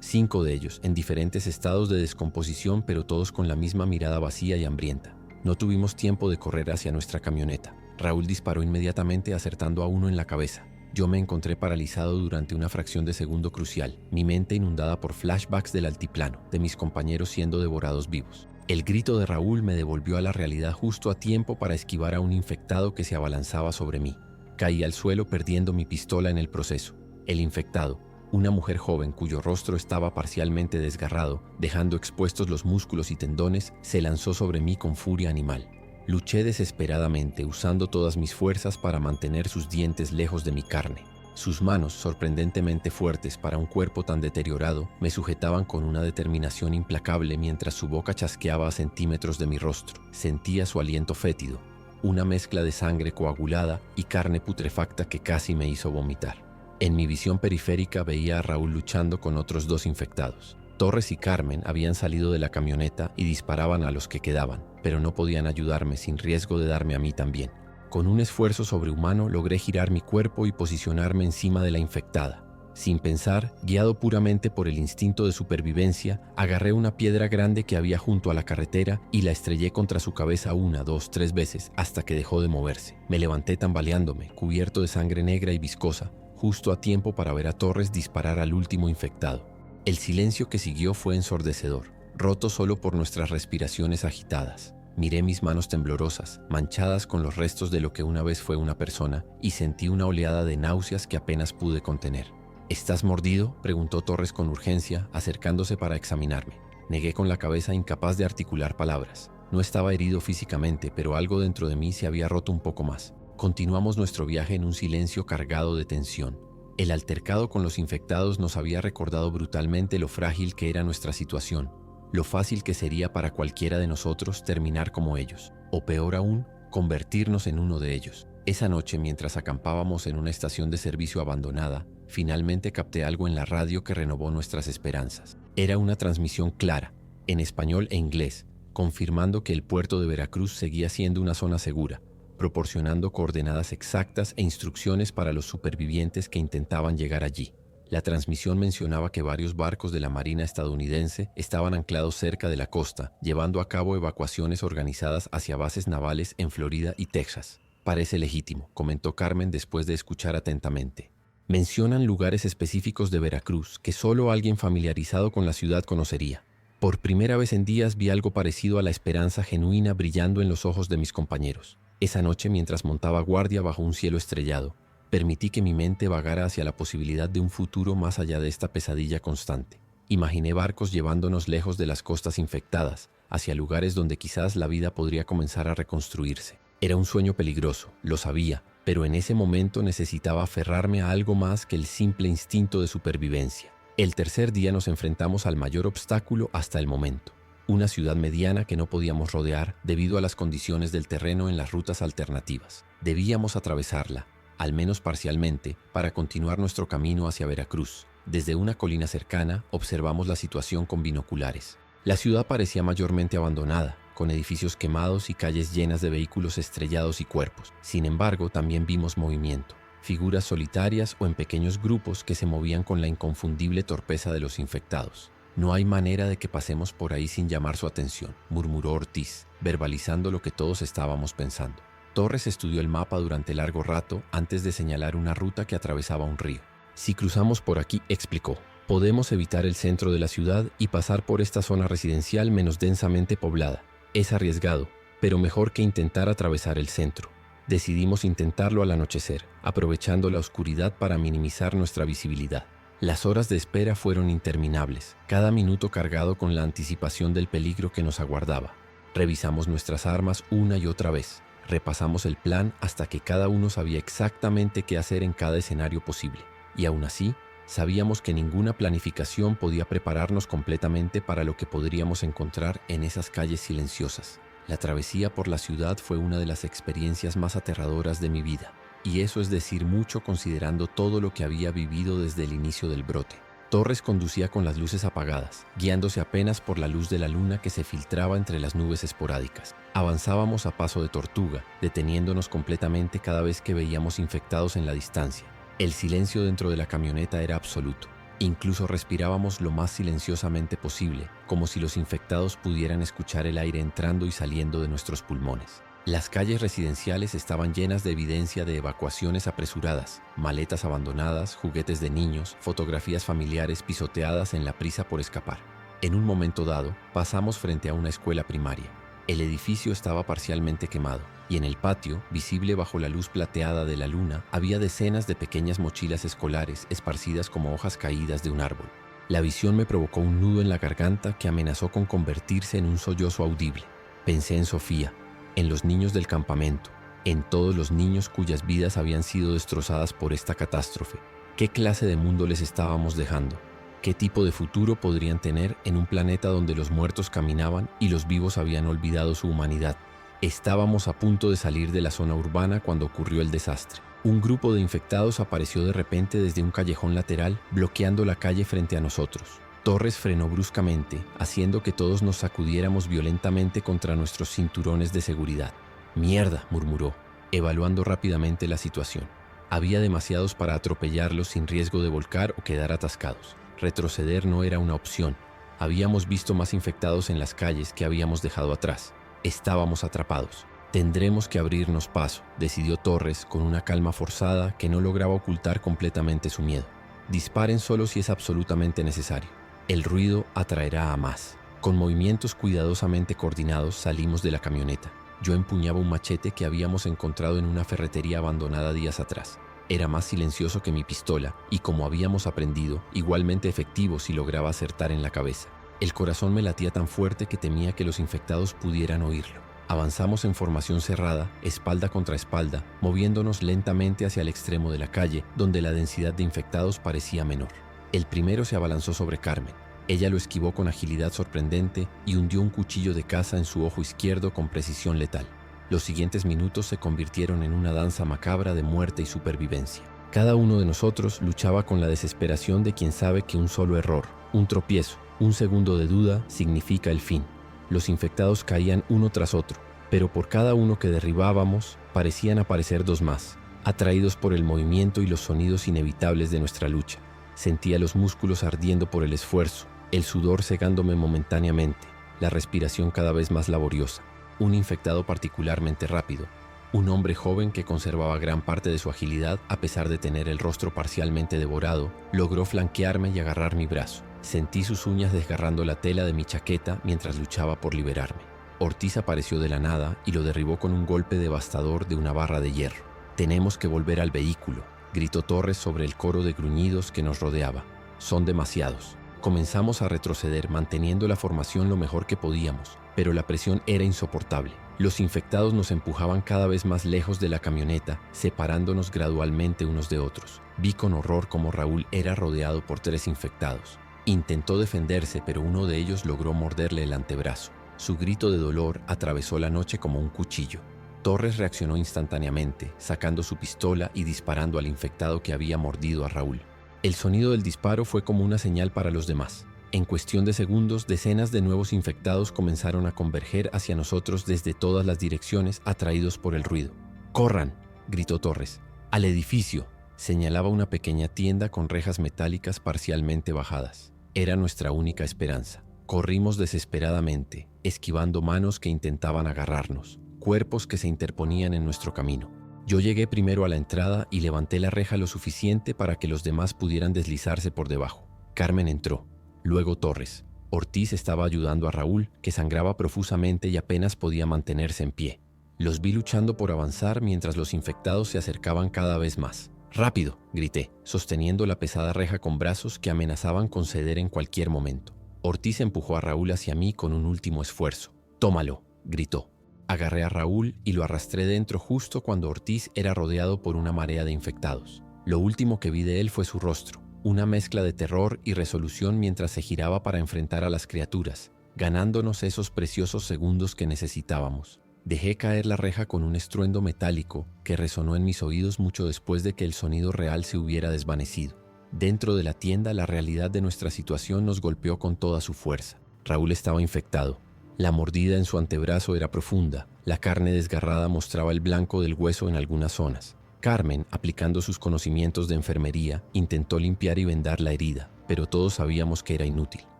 Speaker 1: 5 de ellos, en diferentes estados de descomposición, pero todos con la misma mirada vacía y hambrienta. No tuvimos tiempo de correr hacia nuestra camioneta. Raúl disparó inmediatamente acertando a uno en la cabeza. Yo me encontré paralizado durante una fracción de segundo crucial, mi mente inundada por flashbacks del altiplano, de mis compañeros siendo devorados vivos. El grito de Raúl me devolvió a la realidad justo a tiempo para esquivar a un infectado que se abalanzaba sobre mí. Caí al suelo perdiendo mi pistola en el proceso. El infectado, una mujer joven cuyo rostro estaba parcialmente desgarrado, dejando expuestos los músculos y tendones, se lanzó sobre mí con furia animal. Luché desesperadamente, usando todas mis fuerzas para mantener sus dientes lejos de mi carne. Sus manos, sorprendentemente fuertes para un cuerpo tan deteriorado, me sujetaban con una determinación implacable mientras su boca chasqueaba a centímetros de mi rostro. Sentía su aliento fétido, una mezcla de sangre coagulada y carne putrefacta que casi me hizo vomitar. En mi visión periférica veía a Raúl luchando con otros 2 infectados. Torres y Carmen habían salido de la camioneta y disparaban a los que quedaban, pero no podían ayudarme sin riesgo de darme a mí también. Con un esfuerzo sobrehumano logré girar mi cuerpo y posicionarme encima de la infectada. Sin pensar, guiado puramente por el instinto de supervivencia, agarré una piedra grande que había junto a la carretera y la estrellé contra su cabeza 1, 2, 3 veces hasta que dejó de moverse. Me levanté tambaleándome, cubierto de sangre negra y viscosa, justo a tiempo para ver a Torres disparar al último infectado. El silencio que siguió fue ensordecedor, roto solo por nuestras respiraciones agitadas. Miré mis manos temblorosas, manchadas con los restos de lo que una vez fue una persona, y sentí una oleada de náuseas que apenas pude contener. ¿Estás mordido?, preguntó Torres con urgencia, acercándose para examinarme. Negué con la cabeza, incapaz de articular palabras. No estaba herido físicamente, pero algo dentro de mí se había roto un poco más. Continuamos nuestro viaje en un silencio cargado de tensión. El altercado con los infectados nos había recordado brutalmente lo frágil que era nuestra situación, lo fácil que sería para cualquiera de nosotros terminar como ellos, o peor aún, convertirnos en uno de ellos. Esa noche, mientras acampábamos en una estación de servicio abandonada, finalmente capté algo en la radio que renovó nuestras esperanzas. Era una transmisión clara, en español e inglés, confirmando que el puerto de Veracruz seguía siendo una zona segura, proporcionando coordenadas exactas e instrucciones para los supervivientes que intentaban llegar allí. La transmisión mencionaba que varios barcos de la Marina estadounidense estaban anclados cerca de la costa, llevando a cabo evacuaciones organizadas hacia bases navales en Florida y Texas. Parece legítimo, comentó Carmen después de escuchar atentamente. Mencionan lugares específicos de Veracruz que solo alguien familiarizado con la ciudad conocería. Por primera vez en días vi algo parecido a la esperanza genuina brillando en los ojos de mis compañeros. Esa noche, mientras montaba guardia bajo un cielo estrellado, permití que mi mente vagara hacia la posibilidad de un futuro más allá de esta pesadilla constante. Imaginé barcos llevándonos lejos de las costas infectadas, hacia lugares donde quizás la vida podría comenzar a reconstruirse. Era un sueño peligroso, lo sabía, pero en ese momento necesitaba aferrarme a algo más que el simple instinto de supervivencia. El tercer día nos enfrentamos al mayor obstáculo hasta el momento. Una ciudad mediana que no podíamos rodear debido a las condiciones del terreno en las rutas alternativas. Debíamos atravesarla, al menos parcialmente, para continuar nuestro camino hacia Veracruz. Desde una colina cercana observamos la situación con binoculares. La ciudad parecía mayormente abandonada, con edificios quemados y calles llenas de vehículos estrellados y cuerpos. Sin embargo, también vimos movimiento, figuras solitarias o en pequeños grupos que se movían con la inconfundible torpeza de los infectados. «No hay manera de que pasemos por ahí sin llamar su atención», murmuró Ortiz, verbalizando lo que todos estábamos pensando. Torres estudió el mapa durante largo rato antes de señalar una ruta que atravesaba un río. «Si cruzamos por aquí», explicó, «podemos evitar el centro de la ciudad y pasar por esta zona residencial menos densamente poblada. Es arriesgado, pero mejor que intentar atravesar el centro». Decidimos intentarlo al anochecer, aprovechando la oscuridad para minimizar nuestra visibilidad. Las horas de espera fueron interminables, cada minuto cargado con la anticipación del peligro que nos aguardaba. Revisamos nuestras armas una y otra vez, repasamos el plan hasta que cada uno sabía exactamente qué hacer en cada escenario posible. Y aún así, sabíamos que ninguna planificación podía prepararnos completamente para lo que podríamos encontrar en esas calles silenciosas. La travesía por la ciudad fue una de las experiencias más aterradoras de mi vida, y eso es decir mucho considerando todo lo que había vivido desde el inicio del brote. Torres conducía con las luces apagadas, guiándose apenas por la luz de la luna que se filtraba entre las nubes esporádicas. Avanzábamos a paso de tortuga, deteniéndonos completamente cada vez que veíamos infectados en la distancia. El silencio dentro de la camioneta era absoluto. Incluso respirábamos lo más silenciosamente posible, como si los infectados pudieran escuchar el aire entrando y saliendo de nuestros pulmones. Las calles residenciales estaban llenas de evidencia de evacuaciones apresuradas, maletas abandonadas, juguetes de niños, fotografías familiares pisoteadas en la prisa por escapar. En un momento dado, pasamos frente a una escuela primaria. El edificio estaba parcialmente quemado, y en el patio, visible bajo la luz plateada de la luna, había decenas de pequeñas mochilas escolares esparcidas como hojas caídas de un árbol. La visión me provocó un nudo en la garganta que amenazó con convertirse en un sollozo audible. Pensé en Sofía, en los niños del campamento, en todos los niños cuyas vidas habían sido destrozadas por esta catástrofe. ¿Qué clase de mundo les estábamos dejando? ¿Qué tipo de futuro podrían tener en un planeta donde los muertos caminaban y los vivos habían olvidado su humanidad? Estábamos a punto de salir de la zona urbana cuando ocurrió el desastre. Un grupo de infectados apareció de repente desde un callejón lateral, bloqueando la calle frente a nosotros. Torres frenó bruscamente, haciendo que todos nos sacudiéramos violentamente contra nuestros cinturones de seguridad. «Mierda», murmuró, evaluando rápidamente la situación. Había demasiados para atropellarlos sin riesgo de volcar o quedar atascados. Retroceder no era una opción. Habíamos visto más infectados en las calles que habíamos dejado atrás. Estábamos atrapados. «Tendremos que abrirnos paso», decidió Torres con una calma forzada que no lograba ocultar completamente su miedo. «Disparen solo si es absolutamente necesario. El ruido atraerá a más». Con movimientos cuidadosamente coordinados salimos de la camioneta. Yo empuñaba un machete que habíamos encontrado en una ferretería abandonada días atrás. Era más silencioso que mi pistola y, como habíamos aprendido, igualmente efectivo si lograba acertar en la cabeza. El corazón me latía tan fuerte que temía que los infectados pudieran oírlo. Avanzamos en formación cerrada, espalda contra espalda, moviéndonos lentamente hacia el extremo de la calle, donde la densidad de infectados parecía menor. El primero se abalanzó sobre Carmen. Ella lo esquivó con agilidad sorprendente y hundió un cuchillo de caza en su ojo izquierdo con precisión letal. Los siguientes minutos se convirtieron en una danza macabra de muerte y supervivencia. Cada uno de nosotros luchaba con la desesperación de quien sabe que un solo error, un tropiezo, un segundo de duda significa el fin. Los infectados caían uno tras otro, pero por cada uno que derribábamos parecían aparecer dos más, atraídos por el movimiento y los sonidos inevitables de nuestra lucha. Sentía los músculos ardiendo por el esfuerzo, el sudor cegándome momentáneamente, la respiración cada vez más laboriosa. Un infectado particularmente rápido, un hombre joven que conservaba gran parte de su agilidad a pesar de tener el rostro parcialmente devorado, logró flanquearme y agarrar mi brazo. Sentí sus uñas desgarrando la tela de mi chaqueta mientras luchaba por liberarme. Ortiz apareció de la nada y lo derribó con un golpe devastador de una barra de hierro. «Tenemos que volver al vehículo», gritó Torres sobre el coro de gruñidos que nos rodeaba. «Son demasiados». Comenzamos a retroceder manteniendo la formación lo mejor que podíamos, pero la presión era insoportable. Los infectados nos empujaban cada vez más lejos de la camioneta, separándonos gradualmente unos de otros. Vi con horror cómo Raúl era rodeado por 3 infectados. Intentó defenderse, pero uno de ellos logró morderle el antebrazo. Su grito de dolor atravesó la noche como un cuchillo. Torres reaccionó instantáneamente, sacando su pistola y disparando al infectado que había mordido a Raúl. El sonido del disparo fue como una señal para los demás. En cuestión de segundos, decenas de nuevos infectados comenzaron a converger hacia nosotros desde todas las direcciones, atraídos por el ruido. ¡Corran!, gritó Torres. ¡Al edificio!, señalaba una pequeña tienda con rejas metálicas parcialmente bajadas. Era nuestra única esperanza. Corrimos desesperadamente, esquivando manos que intentaban agarrarnos, cuerpos que se interponían en nuestro camino. Yo llegué primero a la entrada y levanté la reja lo suficiente para que los demás pudieran deslizarse por debajo. Carmen entró. Luego Torres. Ortiz estaba ayudando a Raúl, que sangraba profusamente y apenas podía mantenerse en pie. Los vi luchando por avanzar mientras los infectados se acercaban cada vez más. ¡Rápido!, grité, sosteniendo la pesada reja con brazos que amenazaban con ceder en cualquier momento. Ortiz empujó a Raúl hacia mí con un último esfuerzo. «Tómalo», gritó. Agarré a Raúl y lo arrastré dentro justo cuando Ortiz era rodeado por una marea de infectados. Lo último que vi de él fue su rostro. Una mezcla de terror y resolución mientras se giraba para enfrentar a las criaturas, ganándonos esos preciosos segundos que necesitábamos. Dejé caer la reja con un estruendo metálico que resonó en mis oídos mucho después de que el sonido real se hubiera desvanecido. Dentro de la tienda, la realidad de nuestra situación nos golpeó con toda su fuerza. Raúl estaba infectado. La mordida en su antebrazo era profunda. La carne desgarrada mostraba el blanco del hueso en algunas zonas. Carmen, aplicando sus conocimientos de enfermería, intentó limpiar y vendar la herida, pero todos sabíamos que era inútil.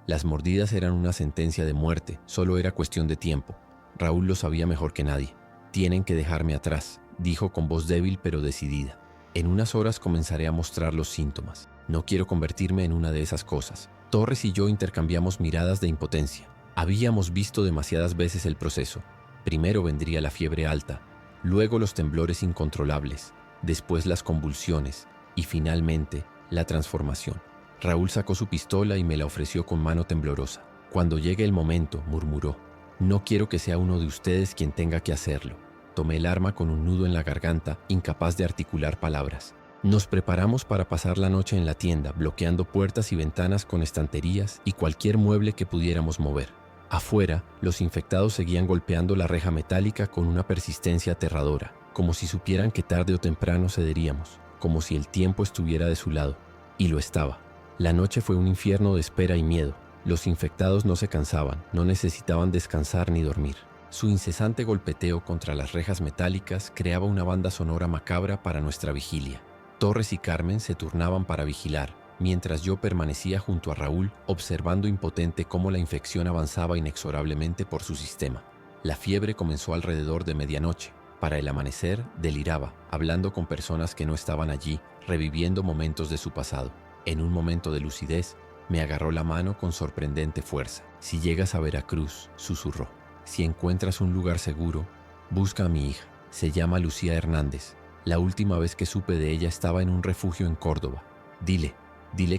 Speaker 1: Las mordidas eran una sentencia de muerte, solo era cuestión de tiempo. Raúl lo sabía mejor que nadie. «Tienen que dejarme atrás», dijo con voz débil pero decidida. «En unas horas comenzaré a mostrar los síntomas. No quiero convertirme en una de esas cosas». Torres y yo intercambiamos miradas de impotencia. Habíamos visto demasiadas veces el proceso. Primero vendría la fiebre alta, luego los temblores incontrolables, después las convulsiones y finalmente la transformación. Raúl sacó su pistola y me la ofreció con mano temblorosa. «Cuando llegue el momento», murmuró, «no quiero que sea uno de ustedes quien tenga que hacerlo». Tomé el arma con un nudo en la garganta, incapaz de articular palabras. Nos preparamos para pasar la noche en la tienda, bloqueando puertas y ventanas con estanterías y cualquier mueble que pudiéramos mover. Afuera, los infectados seguían golpeando la reja metálica con una persistencia aterradora, como si supieran que tarde o temprano cederíamos, como si el tiempo estuviera de su lado. Y lo estaba. La noche fue un infierno de espera y miedo. Los infectados no se cansaban, no necesitaban descansar ni dormir. Su incesante golpeteo contra las rejas metálicas creaba una banda sonora macabra para nuestra vigilia. Torres y Carmen se turnaban para vigilar, mientras yo permanecía junto a Raúl, observando impotente cómo la infección avanzaba inexorablemente por su sistema. La fiebre comenzó alrededor de medianoche. Para el amanecer, deliraba, hablando con personas que no estaban allí, reviviendo momentos de su pasado. En un momento de lucidez, me agarró la mano con sorprendente fuerza. «Si llegas a Veracruz», susurró, «si encuentras un lugar seguro, busca a mi hija. Se llama Lucía Hernández. La última vez que supe de ella estaba en un refugio en Córdoba. Dile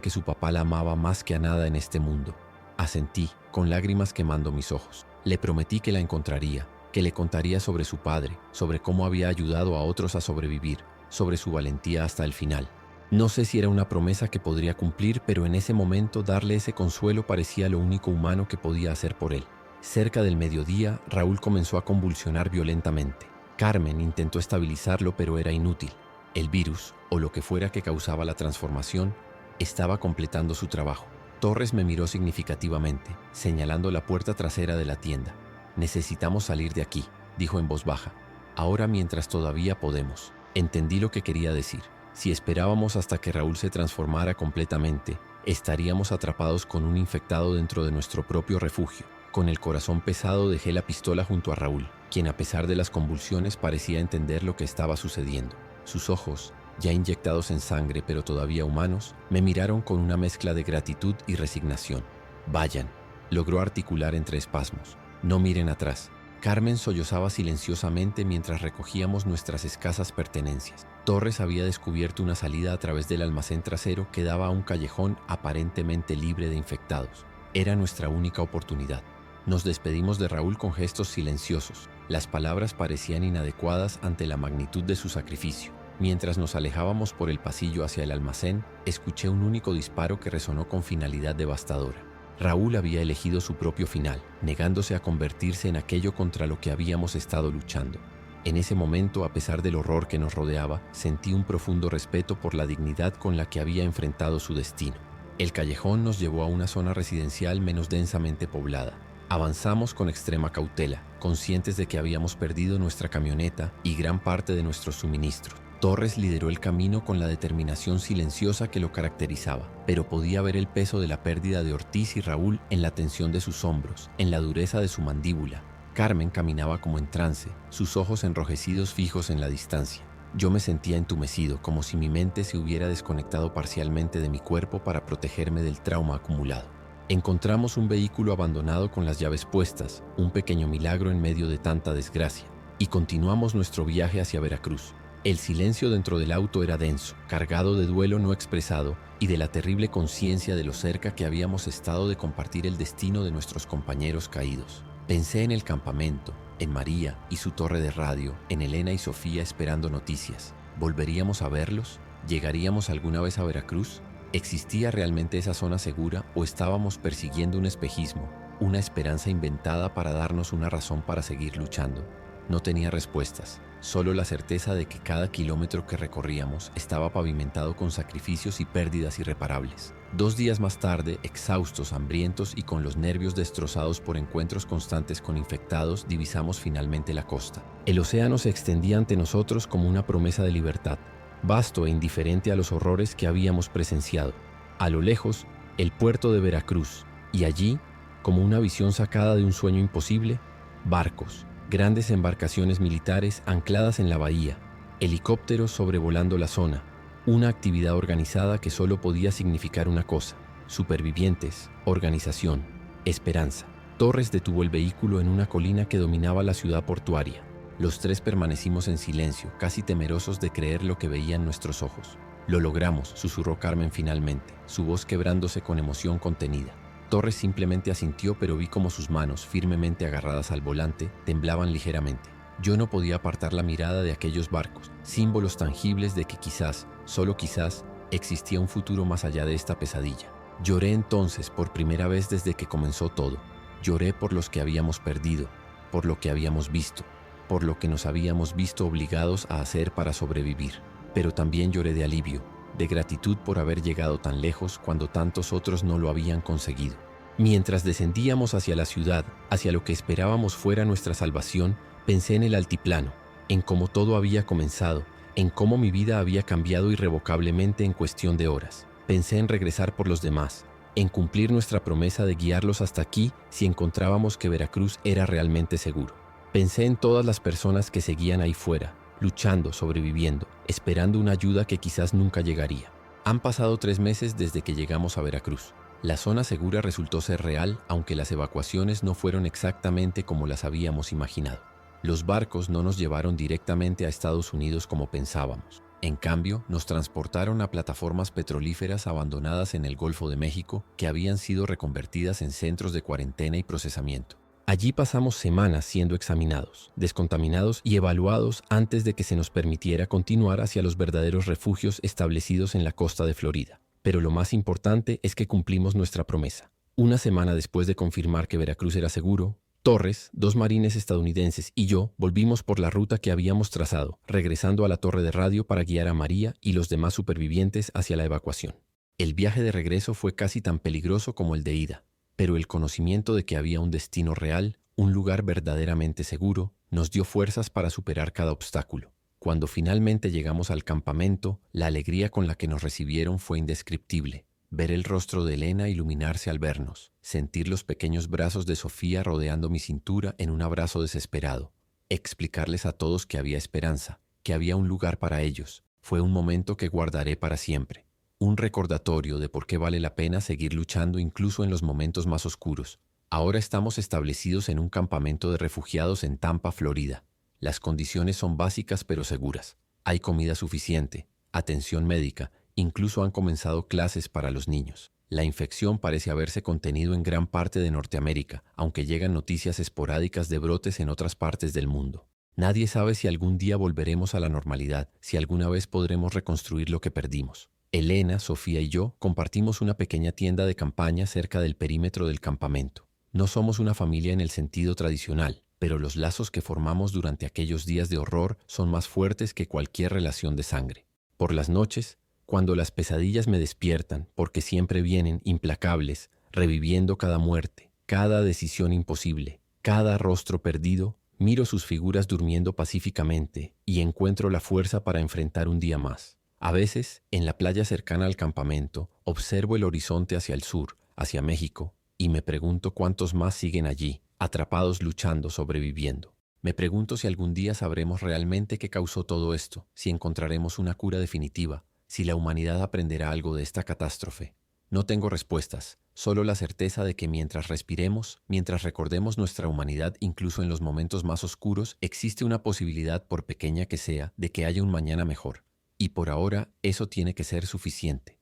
Speaker 1: que su papá la amaba más que a nada en este mundo». Asentí, con lágrimas quemando mis ojos. Le prometí que la encontraría, que le contaría sobre su padre, sobre cómo había ayudado a otros a sobrevivir, sobre su valentía hasta el final. No sé si era una promesa que podría cumplir, pero en ese momento darle ese consuelo parecía lo único humano que podía hacer por él. Cerca del mediodía, Raúl comenzó a convulsionar violentamente. Carmen intentó estabilizarlo, pero era inútil. El virus, o lo que fuera que causaba la transformación, estaba completando su trabajo. Torres me miró significativamente, señalando la puerta trasera de la tienda. «Necesitamos salir de aquí», dijo en voz baja. «Ahora mientras todavía podemos». Entendí lo que quería decir. Si esperábamos hasta que Raúl se transformara completamente, estaríamos atrapados con un infectado dentro de nuestro propio refugio. Con el corazón pesado dejé la pistola junto a Raúl, quien a pesar de las convulsiones parecía entender lo que estaba sucediendo. Sus ojos, ya inyectados en sangre pero todavía humanos, me miraron con una mezcla de gratitud y resignación. «Vayan», logró articular entre espasmos. «No miren atrás». Carmen sollozaba silenciosamente mientras recogíamos nuestras escasas pertenencias. Torres había descubierto una salida a través del almacén trasero que daba a un callejón aparentemente libre de infectados. Era nuestra única oportunidad. Nos despedimos de Raúl con gestos silenciosos. Las palabras parecían inadecuadas ante la magnitud de su sacrificio. Mientras nos alejábamos por el pasillo hacia el almacén, escuché un único disparo que resonó con finalidad devastadora. Raúl había elegido su propio final, negándose a convertirse en aquello contra lo que habíamos estado luchando. En ese momento, a pesar del horror que nos rodeaba, sentí un profundo respeto por la dignidad con la que había enfrentado su destino. El callejón nos llevó a una zona residencial menos densamente poblada. Avanzamos con extrema cautela, conscientes de que habíamos perdido nuestra camioneta y gran parte de nuestros suministros. Torres lideró el camino con la determinación silenciosa que lo caracterizaba, pero podía ver el peso de la pérdida de Ortiz y Raúl en la tensión de sus hombros, en la dureza de su mandíbula. Carmen caminaba como en trance, sus ojos enrojecidos fijos en la distancia. Yo me sentía entumecido, como si mi mente se hubiera desconectado parcialmente de mi cuerpo para protegerme del trauma acumulado. Encontramos un vehículo abandonado con las llaves puestas, un pequeño milagro en medio de tanta desgracia, y continuamos nuestro viaje hacia Veracruz. El silencio dentro del auto era denso, cargado de duelo no expresado y de la terrible conciencia de lo cerca que habíamos estado de compartir el destino de nuestros compañeros caídos. Pensé en el campamento, en María y su torre de radio, en Elena y Sofía esperando noticias. ¿Volveríamos a verlos? ¿Llegaríamos alguna vez a Veracruz? ¿Existía realmente esa zona segura o estábamos persiguiendo un espejismo, una esperanza inventada para darnos una razón para seguir luchando? No tenía respuestas, solo la certeza de que cada kilómetro que recorríamos estaba pavimentado con sacrificios y pérdidas irreparables. 2 días más tarde, exhaustos, hambrientos y con los nervios destrozados por encuentros constantes con infectados, divisamos finalmente la costa. El océano se extendía ante nosotros como una promesa de libertad, vasto e indiferente a los horrores que habíamos presenciado. A lo lejos, el puerto de Veracruz, y allí, como una visión sacada de un sueño imposible, barcos, grandes embarcaciones militares ancladas en la bahía, helicópteros sobrevolando la zona, una actividad organizada que solo podía significar una cosa: supervivientes, organización, esperanza. Torres detuvo el vehículo en una colina que dominaba la ciudad portuaria. Los tres permanecimos en silencio, casi temerosos de creer lo que veían nuestros ojos. «Lo logramos», susurró Carmen finalmente, su voz quebrándose con emoción contenida. Torres simplemente asintió, pero vi como sus manos, firmemente agarradas al volante, temblaban ligeramente. Yo no podía apartar la mirada de aquellos barcos, símbolos tangibles de que quizás, solo quizás, existía un futuro más allá de esta pesadilla. Lloré entonces por primera vez desde que comenzó todo. Lloré por los que habíamos perdido, por lo que habíamos visto, por lo que nos habíamos visto obligados a hacer para sobrevivir. Pero también lloré de alivio, de gratitud por haber llegado tan lejos cuando tantos otros no lo habían conseguido. Mientras descendíamos hacia la ciudad, hacia lo que esperábamos fuera nuestra salvación, pensé en el altiplano, en cómo todo había comenzado, en cómo mi vida había cambiado irrevocablemente en cuestión de horas. Pensé en regresar por los demás, en cumplir nuestra promesa de guiarlos hasta aquí si encontrábamos que Veracruz era realmente seguro. Pensé en todas las personas que seguían ahí fuera, luchando, sobreviviendo, esperando una ayuda que quizás nunca llegaría. Han pasado 3 meses desde que llegamos a Veracruz. La zona segura resultó ser real, aunque las evacuaciones no fueron exactamente como las habíamos imaginado. Los barcos no nos llevaron directamente a Estados Unidos como pensábamos. En cambio, nos transportaron a plataformas petrolíferas abandonadas en el Golfo de México que habían sido reconvertidas en centros de cuarentena y procesamiento. Allí pasamos semanas siendo examinados, descontaminados y evaluados antes de que se nos permitiera continuar hacia los verdaderos refugios establecidos en la costa de Florida. Pero lo más importante es que cumplimos nuestra promesa. Una semana después de confirmar que Veracruz era seguro, Torres, 2 marines estadounidenses y yo volvimos por la ruta que habíamos trazado, regresando a la torre de radio para guiar a María y los demás supervivientes hacia la evacuación. El viaje de regreso fue casi tan peligroso como el de ida, pero el conocimiento de que había un destino real, un lugar verdaderamente seguro, nos dio fuerzas para superar cada obstáculo. Cuando finalmente llegamos al campamento, la alegría con la que nos recibieron fue indescriptible. Ver el rostro de Elena iluminarse al vernos, sentir los pequeños brazos de Sofía rodeando mi cintura en un abrazo desesperado, explicarles a todos que había esperanza, que había un lugar para ellos, fue un momento que guardaré para siempre. Un recordatorio de por qué vale la pena seguir luchando incluso en los momentos más oscuros. Ahora estamos establecidos en un campamento de refugiados en Tampa, Florida. Las condiciones son básicas pero seguras. Hay comida suficiente, atención médica, incluso han comenzado clases para los niños. La infección parece haberse contenido en gran parte de Norteamérica, aunque llegan noticias esporádicas de brotes en otras partes del mundo. Nadie sabe si algún día volveremos a la normalidad, si alguna vez podremos reconstruir lo que perdimos. Elena, Sofía y yo compartimos una pequeña tienda de campaña cerca del perímetro del campamento. No somos una familia en el sentido tradicional, pero los lazos que formamos durante aquellos días de horror son más fuertes que cualquier relación de sangre. Por las noches, cuando las pesadillas me despiertan, porque siempre vienen implacables, reviviendo cada muerte, cada decisión imposible, cada rostro perdido, miro sus figuras durmiendo pacíficamente y encuentro la fuerza para enfrentar un día más. A veces, en la playa cercana al campamento, observo el horizonte hacia el sur, hacia México, y me pregunto cuántos más siguen allí, atrapados luchando, sobreviviendo. Me pregunto si algún día sabremos realmente qué causó todo esto, si encontraremos una cura definitiva, si la humanidad aprenderá algo de esta catástrofe. No tengo respuestas, solo la certeza de que mientras respiremos, mientras recordemos nuestra humanidad incluso en los momentos más oscuros, existe una posibilidad, por pequeña que sea, de que haya un mañana mejor. Y por ahora, eso tiene que ser suficiente.